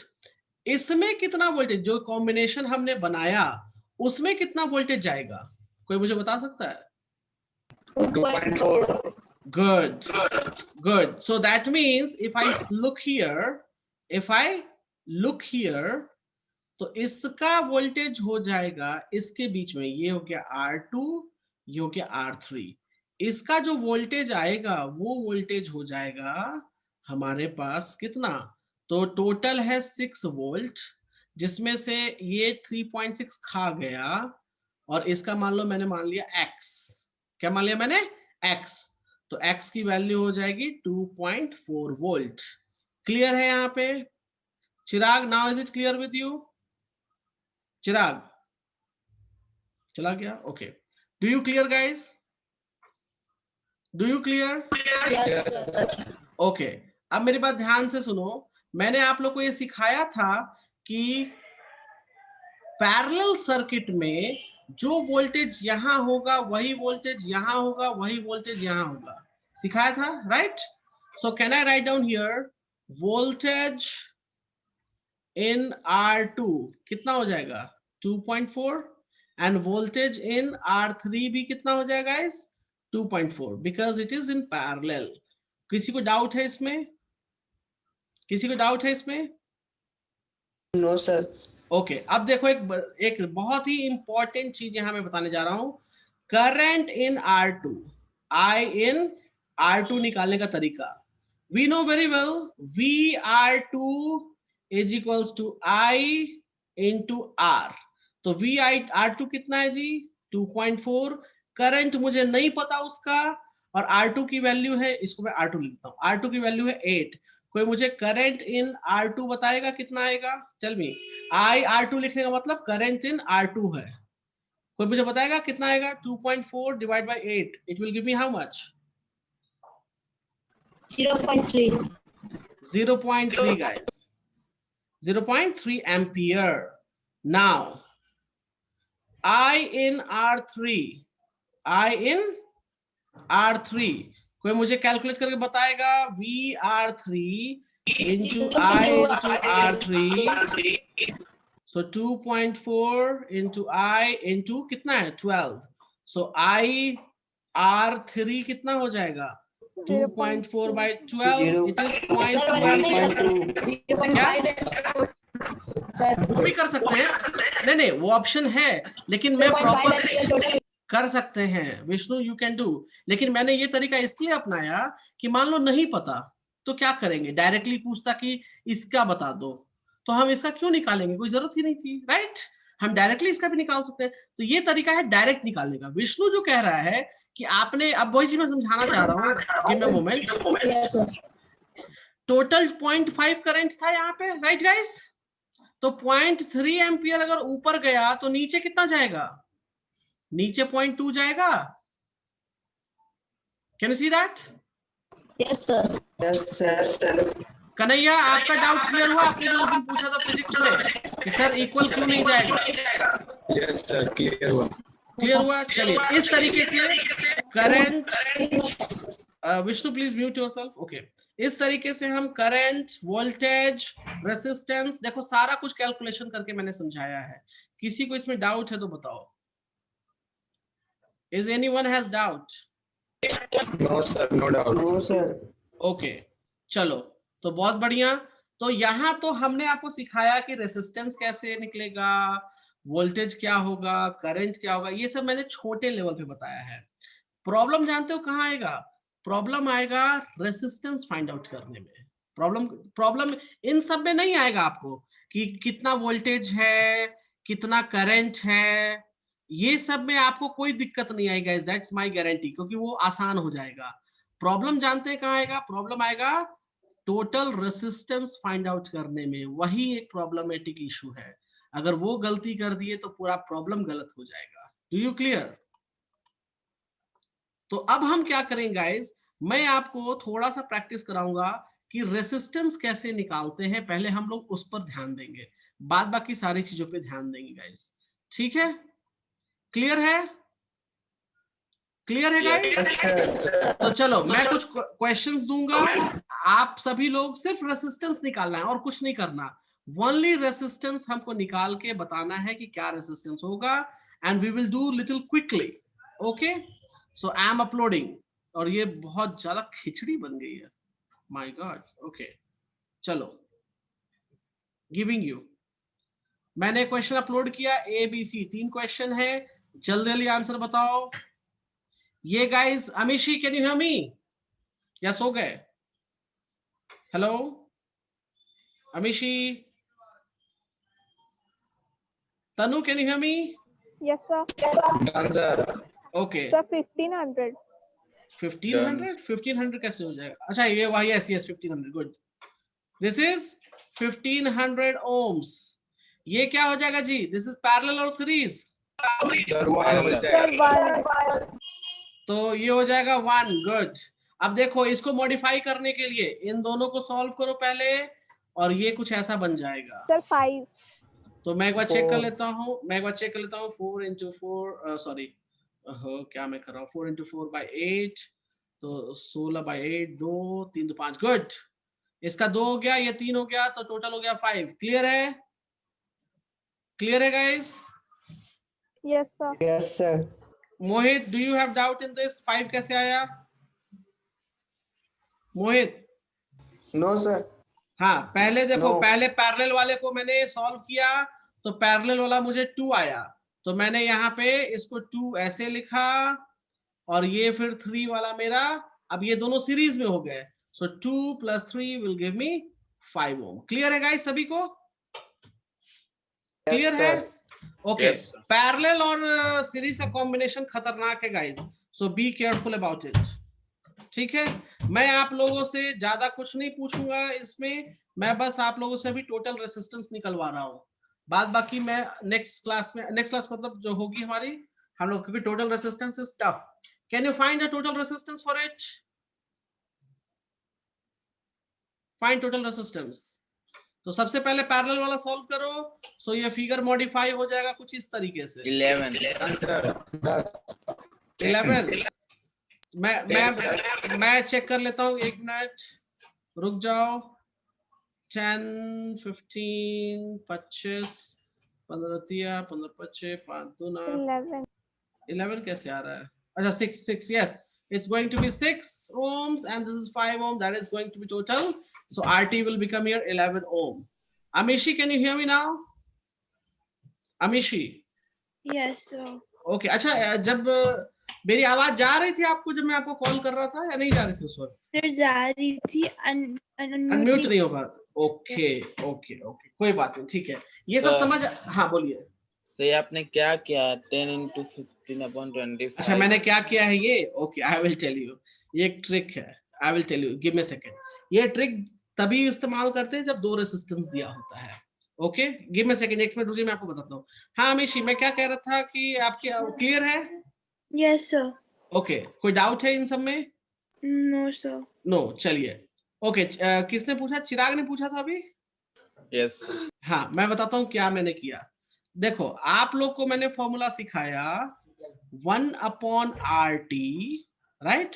इसमें कितना वोल्टेज, जो कॉम्बिनेशन हमने बनाया उसमें कितना वोल्टेज जाएगा, कोई मुझे बता सकता है? 2.4. Good. So that means if I look here, तो इसका वोल्टेज हो जाएगा इसके बीच में, ये हो गया R2, ये हो गया R3, इसका जो वोल्टेज आएगा वो वोल्टेज हो जाएगा हमारे पास कितना, तो टोटल है 6 वोल्ट, जिसमें से ये 3.6 खा गया, और इसका मान लो मैंने मान लिया X, क्या मान लिया मैंने? X, तो X की वैल्यू हो जाएगी 2.4 वोल्ट। क्लियर है यहाँ पे? Chirag, now is it clear with you? Chirag चला गया? Okay, do you clear guys? Do you clear? Yes, sir. Okay, अब मेरी बात ध्यान से सुनो, मैंने आप लोग को ये सिखाया था कि पैरेलल सर्किट में जो वोल्टेज यहां होगा वही वोल्टेज यहां होगा, वही वोल्टेज यहां होगा, सिखाया था, right? So can I write down here voltage in R2 कितना हो जाएगा? 2.4, एंड वोल्टेज इन R3 भी कितना हो जाएगा guys? 2.4, because it is in parallel. किसी को डाउट है इसमें? किसी को डाउट है इसमें? No sir. ओके, अब देखो एक बहुत ही इंपॉर्टेंट चीज यहां मैं बताने जा रहा हूं, current in R2, I in R2 निकालने का तरीका। We know very well VR2 is equals to I into R, तो VI R2 कितना है जी? 2.4। करंट मुझे नहीं पता उसका, और R2 की वैल्यू है, इसको मैं R2 लिखता हूँ, R2 की वैल्यू है 8। कोई मुझे करंट इन R2 बताएगा कितना आएगा? Tell me. I R2 लिखने का मतलब करंट इन R2 है। कोई मुझे बताएगा कितना आएगा? 2.4 divide by 8, it will give me how much? 0.3. 0.3 guys, 0.3 ampere. Now I in R3, कोई मुझे कैलकुलेट करके बताएगा? VR3 into I into R3, so 2.4 into I into कितना है? 12. So I R3 कितना हो जाएगा? 2.4 by 12, it is 0.2. क्या वो भी कर सकते हैं? नहीं, वो ऑप्शन है, लेकिन मैं प्रॉपर कर सकते हैं विष्णु, यू कैन डू। लेकिन मैंने ये तरीका इसलिए अपनाया कि मान लो नहीं पता तो क्या करेंगे, डायरेक्टली पूछता कि इसका बता दो, तो हम इसका क्यों निकालेंगे, कोई जरूरत ही नहीं थी, राइट? हम डायरेक्टली इसका भी निकाल सकते हैं। तो ये तरीका है डायरेक्ट निकालने का। विष्णु जो कह रहा है कि आपने, अब वही चीज मैं समझाना चाह रहा हूँ, give me a moment. Total 0.5 current था यहाँ पे, राइट गाइस? तो 0.3 एम्पियर अगर ऊपर गया तो नीचे कितना जाएगा? नीचे 0.2 जाएगा। Can you see that? Yes, sir. Yes, sir. Kanhaiya, आपका डाउट क्लियर हुआ? आपने जो उस दिन पूछा था फिजिक्स में कि सर इक्वल क्यों नहीं जाएगा? यस सर, क्लियर हुआ। क्लियर हुआ? चलिए, इस तरीके से current, Vishnu please mute yourself. Okay, इस तरीके से हम करंट, वोल्टेज, रेसिस्टेंस, देखो सारा कुछ कैलकुलेशन करके मैंने समझाया है। किसी को इसमें डाउट है तो बताओ। Is anyone has doubt? No sir, no doubt. No, sir. Okay, चलो, तो बहुत बढ़िया। तो यहाँ तो हमने आपको सिखाया कि रेसिस्टेंस कैसे निकलेगा, वोल्टेज क्या होगा, करंट क्या होगा, ये सब मैंने छोटे लेवल पे बताया है। प्रॉब्लम जानते हो कहाँ आएगा? प्रॉब्लम आएगा रेसिस्टेंस फाइंड आउट करने में। प्रॉब्लम इन सब में नहीं आएगा आपको कि कितना वोल्टेज है, कितना करंट है, ये सब में आपको कोई दिक्कत नहीं आएगा, दैट्स माय गारंटी, क्योंकि वो आसान हो जाएगा। प्रॉब्लम जानते हैं कहाँ आएगा? प्रॉब्लम आएगा टोटल रेसिस्टेंस फाइंड आउट करने में। वही एक प्रॉब्लमेटिक इशू है। अगर वो गलती कर दिए तो पूरा प्रॉब्लम गलत हो जाएगा। Do you clear? तो अब हम क्या करेंगे गाइस, मैं आपको थोड़ा सा प्रैक्टिस कराऊंगा कि रेसिस्टेंस कैसे निकालते हैं। पहले हम लोग उस पर ध्यान देंगे, बाद बाकी सारी चीजों पे ध्यान देंगे गाइस। ठीक है? क्लियर है? क्लियर है गाइस? तो चलो, मैं कुछ क्वेश्चंस दूंगा, आप सभी लोग सिर्फ रेसिस्टेंस निकालना है और कुछ नहीं करना। ओनली रेसिस्टेंस हमको निकाल के बताना है कि क्या रेसिस्टेंस होगा, and we will do little quickly. Okay, so I am uploading. और ये बहुत ज्यादा खिचड़ी बन गई है, माय गॉड। ओके, चलो, गिविंग यू, मैंने क्वेश्चन अपलोड किया, ए बी सी 3 क्वेश्चन है, जल्दी जल्दी आंसर बताओ। ये guys, Amishi can you hear me? या सो गए? Hello Amishi, Tanu can you hear me? Yes, sir. Done sir. Okay, Sir, 1500. 1500 कैसे हो जाएगा? अच्छा, ये वही, yes yes 1500, good. This is 1500 ohms. ये क्या हो जाएगा जी? दिस इज पैरेलल और सीरीज? सर वन हो Sir, जाएगा। 1. तो ये हो जाएगा 1, गुड। अब देखो, इसको मॉडिफाई करने के लिए इन दोनों को सॉल्व करो पहले, और ये कुछ ऐसा बन जाएगा। Sir, 5. तो मैं एक बार चेक कर लेता हूँ, 4 into 4, सॉरी, क्या मैं कर रहा हूँ, 4 into 4 by 8, तो 16 by 8, 2 3 2 5, गुड। इसका 2 हो गया, ये 3 हो गया, तो टोटल हो गया 5। क्लियर है? क्लियर है guys? Yes, sir. Yes, sir. Mohit, do you have doubt in this? 5 कैसे आया मोहित? No, sir. हाँ, पहले देखो, No. पहले पैरेलल वाले को मैंने सॉल्व किया, तो पैरेलल वाला मुझे 2 आया, तो मैंने यहाँ पे इसको 2 ऐसे लिखा, और ये फिर 3 वाला मेरा, अब ये दोनों सीरीज में हो गए, so 2 + 3 will give me 5 ohm. Clear है गाइस सभी को? क्लियर Yes, है? sir. Okay, Yes, sir. Parallel और सीरीज का कॉम्बिनेशन खतरनाक है guys, so be careful about इट। ठीक है, मैं आप लोगों से ज्यादा कुछ नहीं पूछूंगा इसमें, मैं बस आप लोगों से अभी टोटल रेसिस्टेंस निकलवा रहा हूँ, बाद बाकी मैं नेक्स्ट क्लास में, नेक्स्ट क्लास मतलब जो होगी हमारी हम लोग, क्योंकि total resistance is tough. Can you find the total resistance for it? Find total resistance. तो सबसे पहले पैरेलल वाला सॉल्व करो, सो ये फिगर मॉडिफाई हो जाएगा कुछ इस तरीके से। 11 मैं चेक कर लेता हूँ, एक मिनट रुक जाओ। 10 15 25 15 3 15 25 5 2 11. 11 कैसे आ रहा है? अच्छा 6 yes, it's going to be 6 ohms and this is 5 ohm, that is going to be total, so RT will become here 11 ohm. Amishi, can you hear me now? Amishi? Yes, sir. Okay, अच्छा जब मेरी आवाज जा रही थी आपको जब मैं आपको कॉल कर रहा था या नहीं जा रही थी उस वक्त? फिर जा रही थी, अनम्यूट नहीं होगा। ओके ओके ओके, कोई बात नहीं, ठीक है, ये सब तो- समझ। हाँ बोलिए। तो ये आपने क्या किया 10 into 15/25? अच्छा मैंने क्या किया है ये? Okay I will tell you, ये एक ट्रिक है, I will tell you, give me second. ये ट्रिक तभी इस्तेमाल करते हैं जब दो रेसिस्टेंस दिया होता है। ओके गिव मी सेकंड, एक मिनट रुकिए, मैं आपको बताता हूँ। हाँ अमीशी, मैं क्या कह रहा था कि आपकी क्लियर है? Yes sir. ओके, कोई डाउट है इन सब में? No sir. नो, चलिए ओके। किसने पूछा? चिराग ने पूछा था अभी। यस हाँ मैं बताता हूँ क्या मैंने किया। देखो आप लोग को मैंने फॉर्मूला सिखाया 1/RT, right,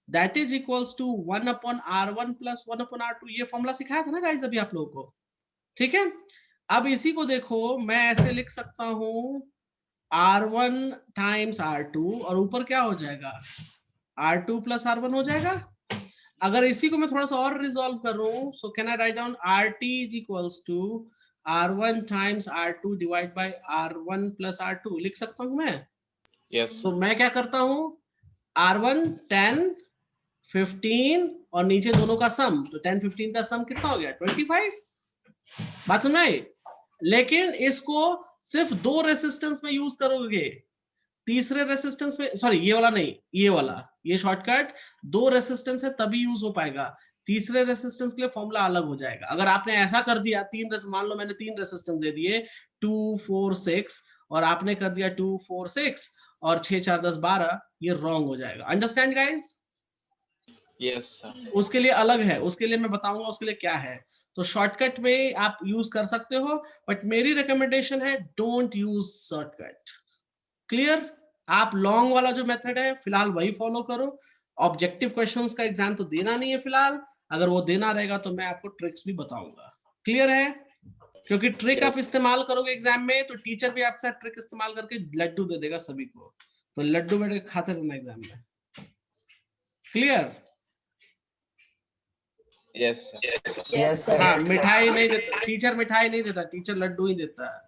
that is equals to 1/R1 plus 1/R2, ये फॉर्मूला सिखाया था ना गाइस अभी आप लोगों को, ठीक है। अब इसी को देखो मैं ऐसे लिख सकता हूँ R1 टाइम्स R2 और ऊपर क्या हो जाएगा? R2 प्लस R1 हो जाएगा। अगर इसी को मैं थोड़ा सा और रिजॉल्व करूं, so can I write down RT is equals to R1 times R2 divide by R1 plus R2, लिख सकता हूं मैं। यस तो मैं क्या करता हूं, R1 10 15 और नीचे दोनों का सम, तो 10 15 का सम कितना हो गया? 25। बात सुन आई? लेकिन इसको सिर्फ दो रेसिस्टेंस में यूज करोगे, तीसरे रेसिस्टेंस में, सॉरी ये वाला नहीं, ये वाला, ये शॉर्टकट दो रेसिस्टेंस है तभी यूज हो पाएगा, तीसरे रेसिस्टेंस के लिए फॉर्मूला अलग हो जाएगा। अगर आपने ऐसा कर दिया, मान लो मैंने 3 रेसिस्टेंस दे दिए 2 4 6 और आपने कर दिया 2 4 6 और 6 4 10 12, ये रॉन्ग हो जाएगा। Understand guys? Yes sir. उसके लिए अलग है, उसके लिए मैं बताऊंगा उसके लिए क्या है। तो शॉर्टकट में आप यूज कर सकते हो, बट मेरी रिकमेंडेशन है डोंट यूज शॉर्टकट। क्लियर? आप लॉन्ग वाला जो मेथड है फिलहाल वही फॉलो करो। ऑब्जेक्टिव क्वेश्चंस का एग्जाम तो देना नहीं है फिलहाल, अगर वो देना रहेगा तो मैं आपको ट्रिक्स भी बताऊंगा। क्लियर है? क्योंकि ट्रिक आप इस्तेमाल करोगे एग्जाम में तो टीचर भी आपसे ट्रिक इस्तेमाल करके लड्डू दे देगा सभी को, तो लड्डू बेटे खाते रहना एग्जाम में। Clear? Yes sir. Yes, sir. हाँ मिठाई नहीं देता टीचर, मिठाई नहीं देता टीचर, लड्डू ही देता है।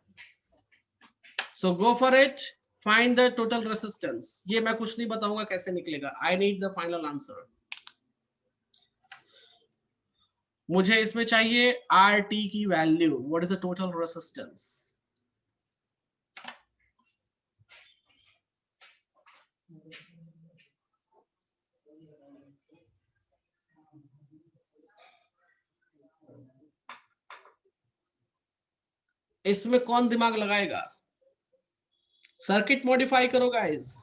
So go for it, find the total resistance. ये मैं कुछ नहीं बताऊंगा कैसे निकलेगा, I need the final answer. मुझे इसमें चाहिए RT की value, what is the total resistance. इसमें कौन दिमाग लगाएगा? सर्किट मॉडिफाई करो गाइस,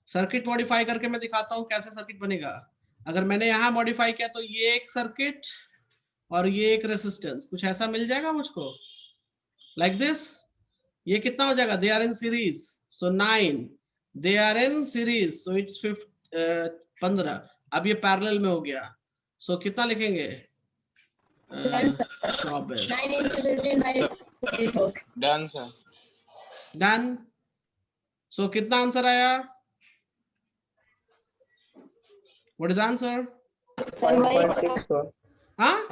सर्किट मॉडिफाई करके मैं दिखाता हूं कैसे सर्किट बनेगा। अगर मैंने यहां मॉडिफाई किया तो ये एक सर्किट और ये एक रेसिस्टेंस, कुछ ऐसा मिल जाएगा मुझको लाइक दिस। ये कितना हो जाएगा? They are in series, so 9, they are in series, so it's 15। अब ये पैरेलल में हो गया, सो कितना लिखेंगे? 24। Done sir. डन। सो कितना आंसर आया? What is answer? 1.64. हाँ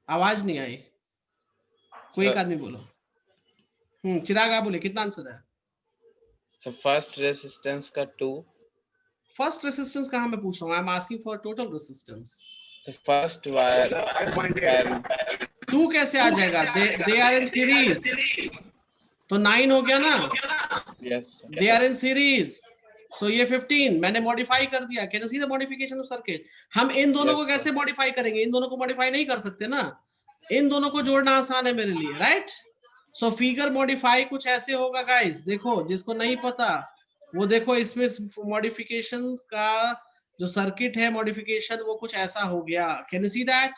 आवाज नहीं आई, कोई एक आदमी बोलो। चिराग आप बोले कितना आंसर है? तो फर्स्ट रेसिस्टेंस का 2, फर्स्ट रेसिस्टेंस कहाँ मैं पूछ रहा हूँ, I am asking for total resistance. तो फर्स्ट वायर 2 कैसे आ जाएगा? दे आर इन सीरीज, तो 9 हो गया ना। Yes they are in series, so ये 15 मैंने मॉडिफाई कर दिया। Can you see the modification of circuit? हम इन दोनों को Yes, sir. कैसे मॉडिफाई करेंगे? इन दोनों को मॉडिफाई नहीं कर सकते ना, इन दोनों को जोड़ना आसान है मेरे लिए, राइट? सो फिगर मॉडिफाई कुछ ऐसे होगा गाइस, देखो जिसको नहीं पता वो देखो, इसमें मॉडिफिकेशन का जो सर्किट है मॉडिफिकेशन वो कुछ ऐसा हो गया। Can you see that?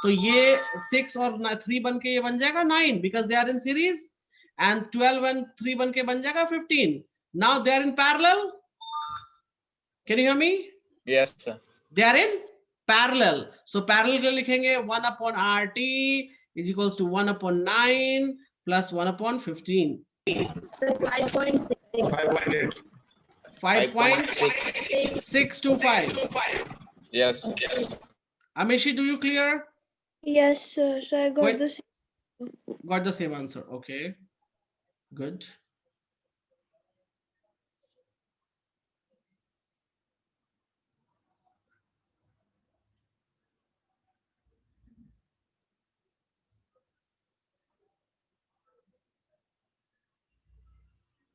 तो ये 6 और 3 बन के ये बन जाएगा 9 because they are in series, and 12 and 3 बन के बन जाएगा 15। Now they are in parallel. Can you hear me? Yes, sir. They are in parallel. So parallel के लिखेंगे 1 upon RT is equals to 1 upon 9 plus 1 upon 15. Sir, 5.6. 5.8. 5.625. Yes. Amishi, do you clear? Yes, sir. So I got Wait. this. Got the same answer. Okay. Good.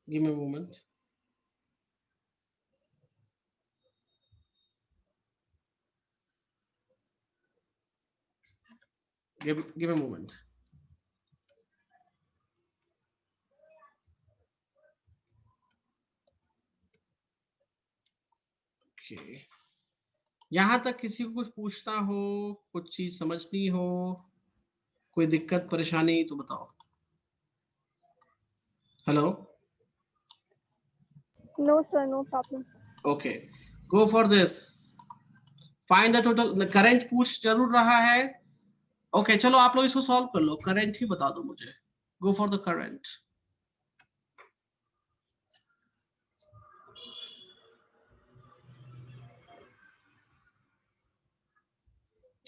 Give me a moment. Give me a moment. Okay. यहां तक किसी को कुछ पूछना हो, कुछ चीज समझनी हो, कोई दिक्कत परेशानी तो बताओ। Hello? No, sir, no problem. Okay, go for this. Find the total current पूछ जरूर रहा है। Okay, चलो आप लोग इसको सॉल्व कर लो, करंट ही बता दो मुझे। Go for the current.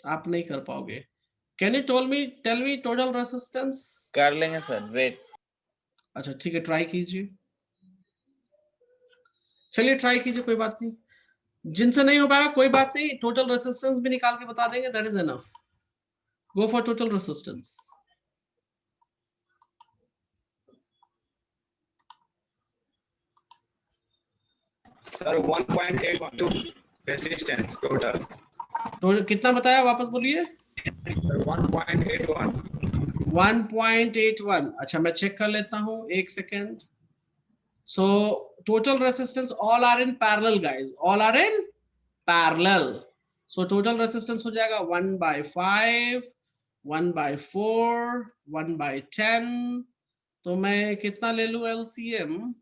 आप नहीं कर पाओगे। Can you tell me total resistance? कर लेंगे सर, वेट। अच्छा ठीक है, ट्राई कीजिए। चलिए ट्राई कीजिए, कोई बात नहीं। जिनसे नहीं हो पाएगा कोई बात नहीं, टोटल रेसिस्टेंस भी निकाल के बता देंगे, that is enough. Go for total resistance. Sir, 1.82 resistance total. तो कितना बताया, वापस बोलिए। Sir, 1.81. 1.81। अच्छा मैं चेक कर लेता हूँ, एक second. So total resistance all are in parallel guys, all are in parallel. So total resistance हो जाएगा 1/5, 1/4, 1/10। तो मैं कितना ले लूं एलसीएम?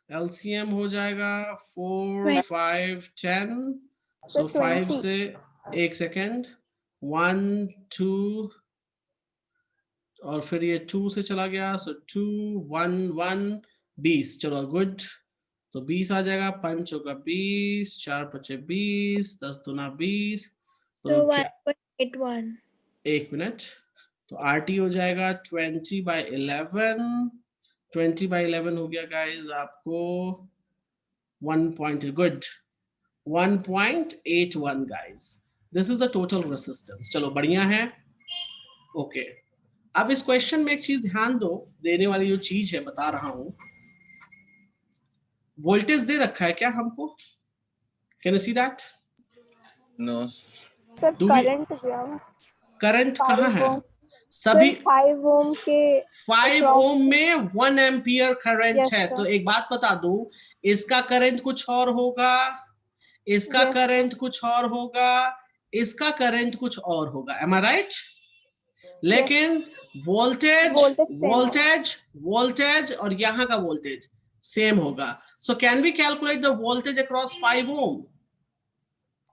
एलसीएम हो जाएगा 4, 5, 10। सो 5 से एक सेकेंड, 1, 2 और फिर ये 2 से चला गया, सो 2, 1, 1, 20। चलो गुड। तो 20 आ जाएगा, 5 होगा 20, 4 5 20, 10 दूना 20। So तो क्या, 1.81. एक मिनट, तो आरटी हो जाएगा 20/11। 20/11 हो गया गाइस आपको 1.81 guys. This is the total resistance. चलो बढ़िया है। ओके, अब इस क्वेश्चन में एक चीज ध्यान दो, देने वाली जो चीज है बता रहा हूं। वोल्टेज दे रखा है क्या हमको? Can you see that? No. Sir, Do we- current दिया हुआ। करंट कहाँ है? 5 सभी Sir, 5 ohm के 5 ओम में 1 एम्पियर करंट Yes, है। sir. तो एक बात बता दूं, इसका करंट कुछ और होगा, इसका Yes. करंट कुछ और होगा, इसका करंट कुछ और होगा। Am I right? लेकिन voltage Voltage same voltage voltage और यहाँ का वोल्टेज सेम होगा। So can we calculate the voltage across 5 ohm?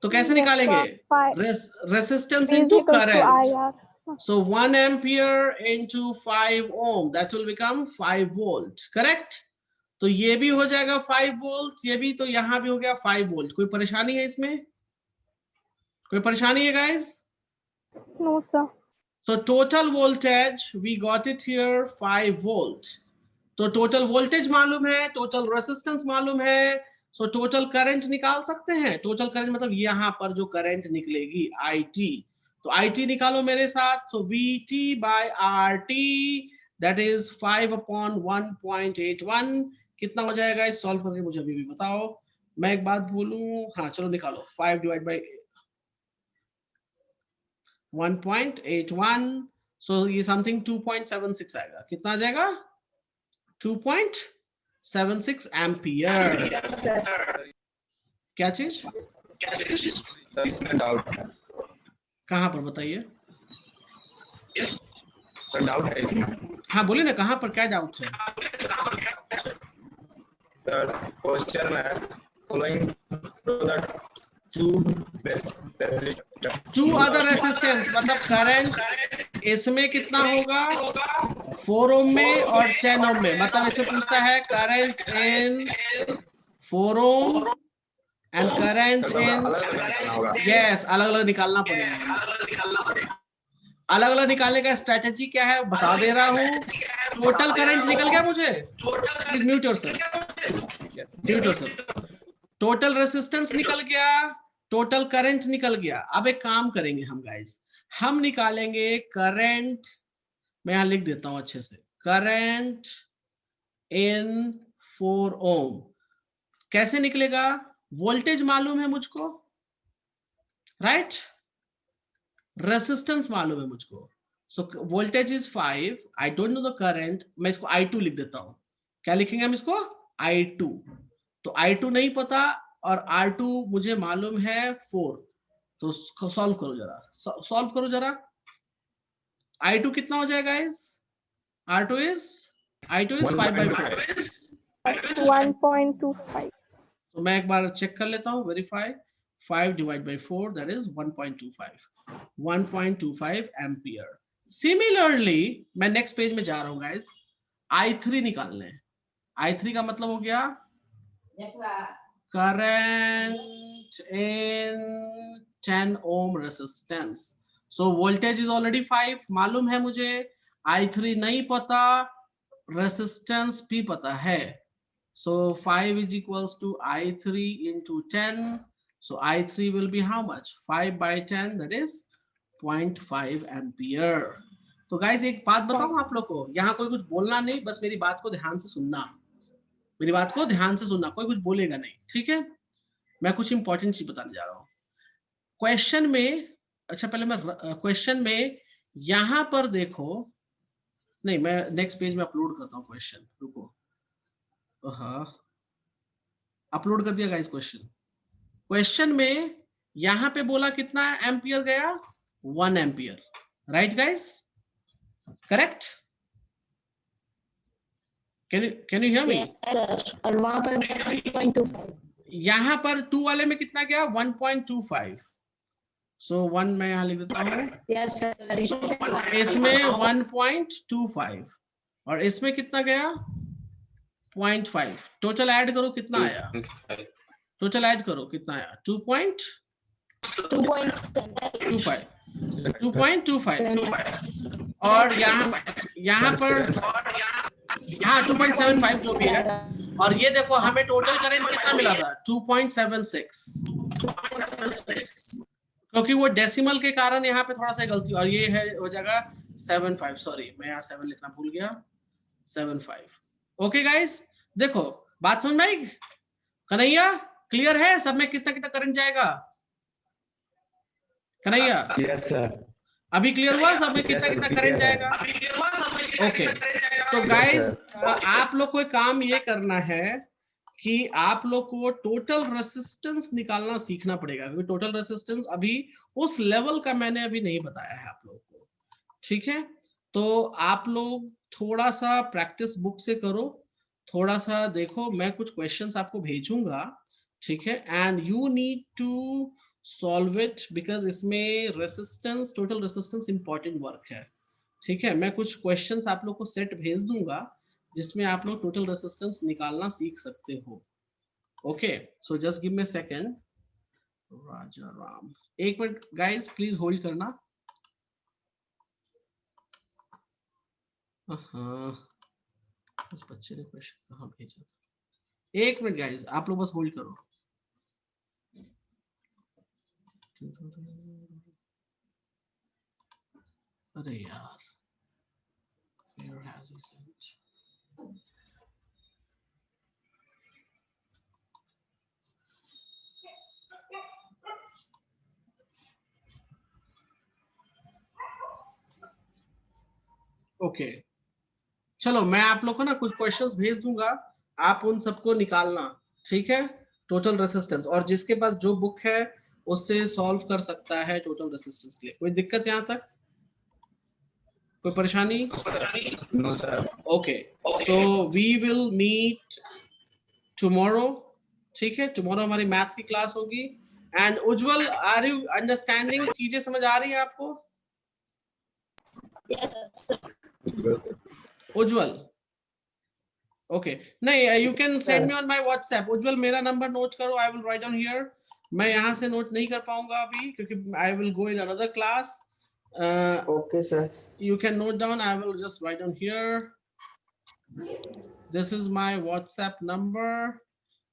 तो कैसे Yes, निकालेंगे? sir. 5 resistance is into equals to current. IR. So 1 ampere into 5 ohm, that will become 5 volt, correct? तो ये भी हो जाएगा 5 volt, ये भी, तो यहाँ भी हो गया 5 volt। कोई परेशानी है इसमें? कोई परेशानी है guys? No, sir. So total voltage, we got it here 5 volt. तो total voltage मालूम है, total resistance मालूम है, so total current निकाल सकते हैं। total current मतलब यहाँ पर जो current निकलेगी IT, तो IT निकालो मेरे साथ। so VT by RT, that is 5/1.81। कितना हो जाएगा, इस सॉल्व करके मुझे अभी भी बताओ। मैं एक बात बोलूं, हाँ चलो निकालो, 5 डिवाइड बाई 1.81, सो ये समथिंग 2.76 आएगा। कितना आ जाएगा, 2.76 एम्पियर। क्या चीज, सर इसमें डाउट है, कहाँ पर बताइए। सर डाउट है इसमें। हाँ बोलिए ना, कहाँ पर क्या डाउट है। सर क्वेश्चन है following to two other resistance, मतलब करंट इसमें कितना होगा, 4 ओम में और 10 ओम में। मतलब इसमें पूछता है current in 4 ohm and current in, yes अलग अलग निकालना पड़ेगा। अलग अलग निकालने का स्ट्रेटेजी क्या है बता दे रहा हूँ। टोटल करंट निकल गया मुझे, please mute yourself, mute yourself. Total resistance निकल गया, टोटल करंट निकल गया। अब एक काम करेंगे हम गाइस, हम निकालेंगे करंट, मैं यहां लिख देता हूं अच्छे से, करंट इन 4 ओम। कैसे निकलेगा, वोल्टेज मालूम है मुझको, राइट, रेसिस्टेंस मालूम है मुझको। सो voltage is 5, I don't know the current, मैं इसको I2 लिख देता हूं। क्या लिखेंगे हम इसको, I2। तो I2 नहीं पता और R2 मुझे मालूम है 4, तो सॉल्व करो जरा, सॉल्व करो जरा। I2 कितना हो जाएगा गाइस, I2 इज 5/4। 1.25. तो मैं एक बार चेक कर लेता हूं, verify. 5 divide by 4 that is 1.25 ampere. Similarly मैं नेक्स्ट पेज में जा रहा हूं गाइस, I3 निकालने। I3 का मतलब हो गया current in 10 ohm resistance. So voltage is already 5 मालूम है मुझे, I3 नहीं पता, रेसिस्टेंस भी पता है। So 5 is equals to I3 into 10. So I3 will be how much? 5/10, that is 0.5 ampere. तो गाइस एक बात बताऊं आप लोग को, यहाँ कोई कुछ बोलना नहीं, बस मेरी बात को ध्यान से सुनना, मेरी बात को ध्यान से सुनना, कोई कुछ बोलेगा नहीं, ठीक है। मैं कुछ इंपॉर्टेंट चीज बताने जा रहा हूँ क्वेश्चन में। अच्छा पहले मैं क्वेश्चन में यहां पर देखो, नहीं मैं नेक्स्ट पेज में अपलोड करता हूँ क्वेश्चन, रुको। हाँ अपलोड कर दिया गाइस क्वेश्चन। क्वेश्चन में यहां पे बोला कितना एम्पियर गया, 1 ampere, right guys, correct. Can you hear me. Yes, sir. और वहाँ पर 1.25. यहां पर 2 वाले में कितना गया, 1.25। सो 1 मैं यहां लिख देता हूं, Yes, sir. इसमें 1.25 और इसमें कितना गया 0.5। टोटल ऐड करो कितना आया, टोटल ऐड करो कितना आया, 2.25 और यहाँ पर हाँ 2.75 जो भी है। और ये देखो हमें टोटल करंट कितना मिला था, 2.76, क्योंकि वो डेसिमल के कारण यहाँ पे थोड़ा सा गलती, और ये है हो जाएगा 75, सॉरी मैं यहाँ 7 लिखना भूल गया, 75। ओके गाइस, देखो बात समझ में आई, कन्हैया क्लियर है सब में कितना कितना करंट जाएगा, कन्हैया यस सर, अभी क्लियर हुआ सब में कितना कितना करंट जाएगा। ओके तो गाइस आप लोग को एक काम ये करना है कि आप लोग को टोटल रेसिस्टेंस निकालना सीखना पड़ेगा, क्योंकि टोटल रेसिस्टेंस अभी उस लेवल का मैंने अभी नहीं बताया है आप लोग को, ठीक है। तो आप लोग थोड़ा सा प्रैक्टिस बुक से करो, थोड़ा सा देखो, मैं कुछ क्वेश्चंस आपको भेजूंगा, ठीक है, and you need to solve it, because इसमें resistance, total resistance important work है, ठीक है। मैं कुछ क्वेश्चंस आप लोग को सेट भेज दूंगा जिसमें आप लोग टोटल रेसिस्टेंस निकालना सीख सकते हो। Okay so just give me second, Raja Ram, एक मिनट गाइस प्लीज होल्ड करना। हाँ उस बच्चे ने क्वेश्चन कहाँ भेजा था, एक मिनट गाइस आप लोग बस होल्ड करो। अरे यार where has he sent? Okay चलो मैं आप लोग को ना कुछ क्वेश्चंस भेज दूंगा, आप उन सबको निकालना, ठीक है। टोटल रेसिस्टेंस, और जिसके पास जो बुक है उससे सॉल्व कर सकता है टोटल रेसिस्टेंस के लिए। कोई दिक्कत यहाँ तक, कोई परेशानी? No, sir. Okay so we will meet tomorrow, ठीक है। टुमारो हमारी मैथ्स की क्लास होगी। And Ujjwal, are you understanding? चीजें समझ आ रही है आपको? Yes, sir. उज्जवल ओके नहीं, you can send me on my WhatsApp. Ujjwal मेरा नंबर नोट करो, I will write down here. मैं यहाँ से नोट नहीं कर पाऊंगा अभी क्योंकि I will go in another class. Okay, sir. You can note down, I will just write down here. This is my WhatsApp number,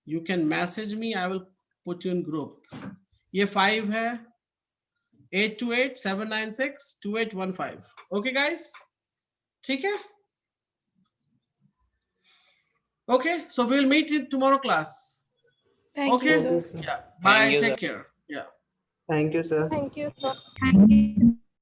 you can message me, I will put you in group. ये 5 है 828-796-2815. Okay guys, ठीक है? Okay, so we'll meet in tomorrow class. Thank Okay, you, sir. Okay, sir. yeah, bye, Thank you, take sir. care. Yeah. Thank you, sir. Thank you, sir. Thank you.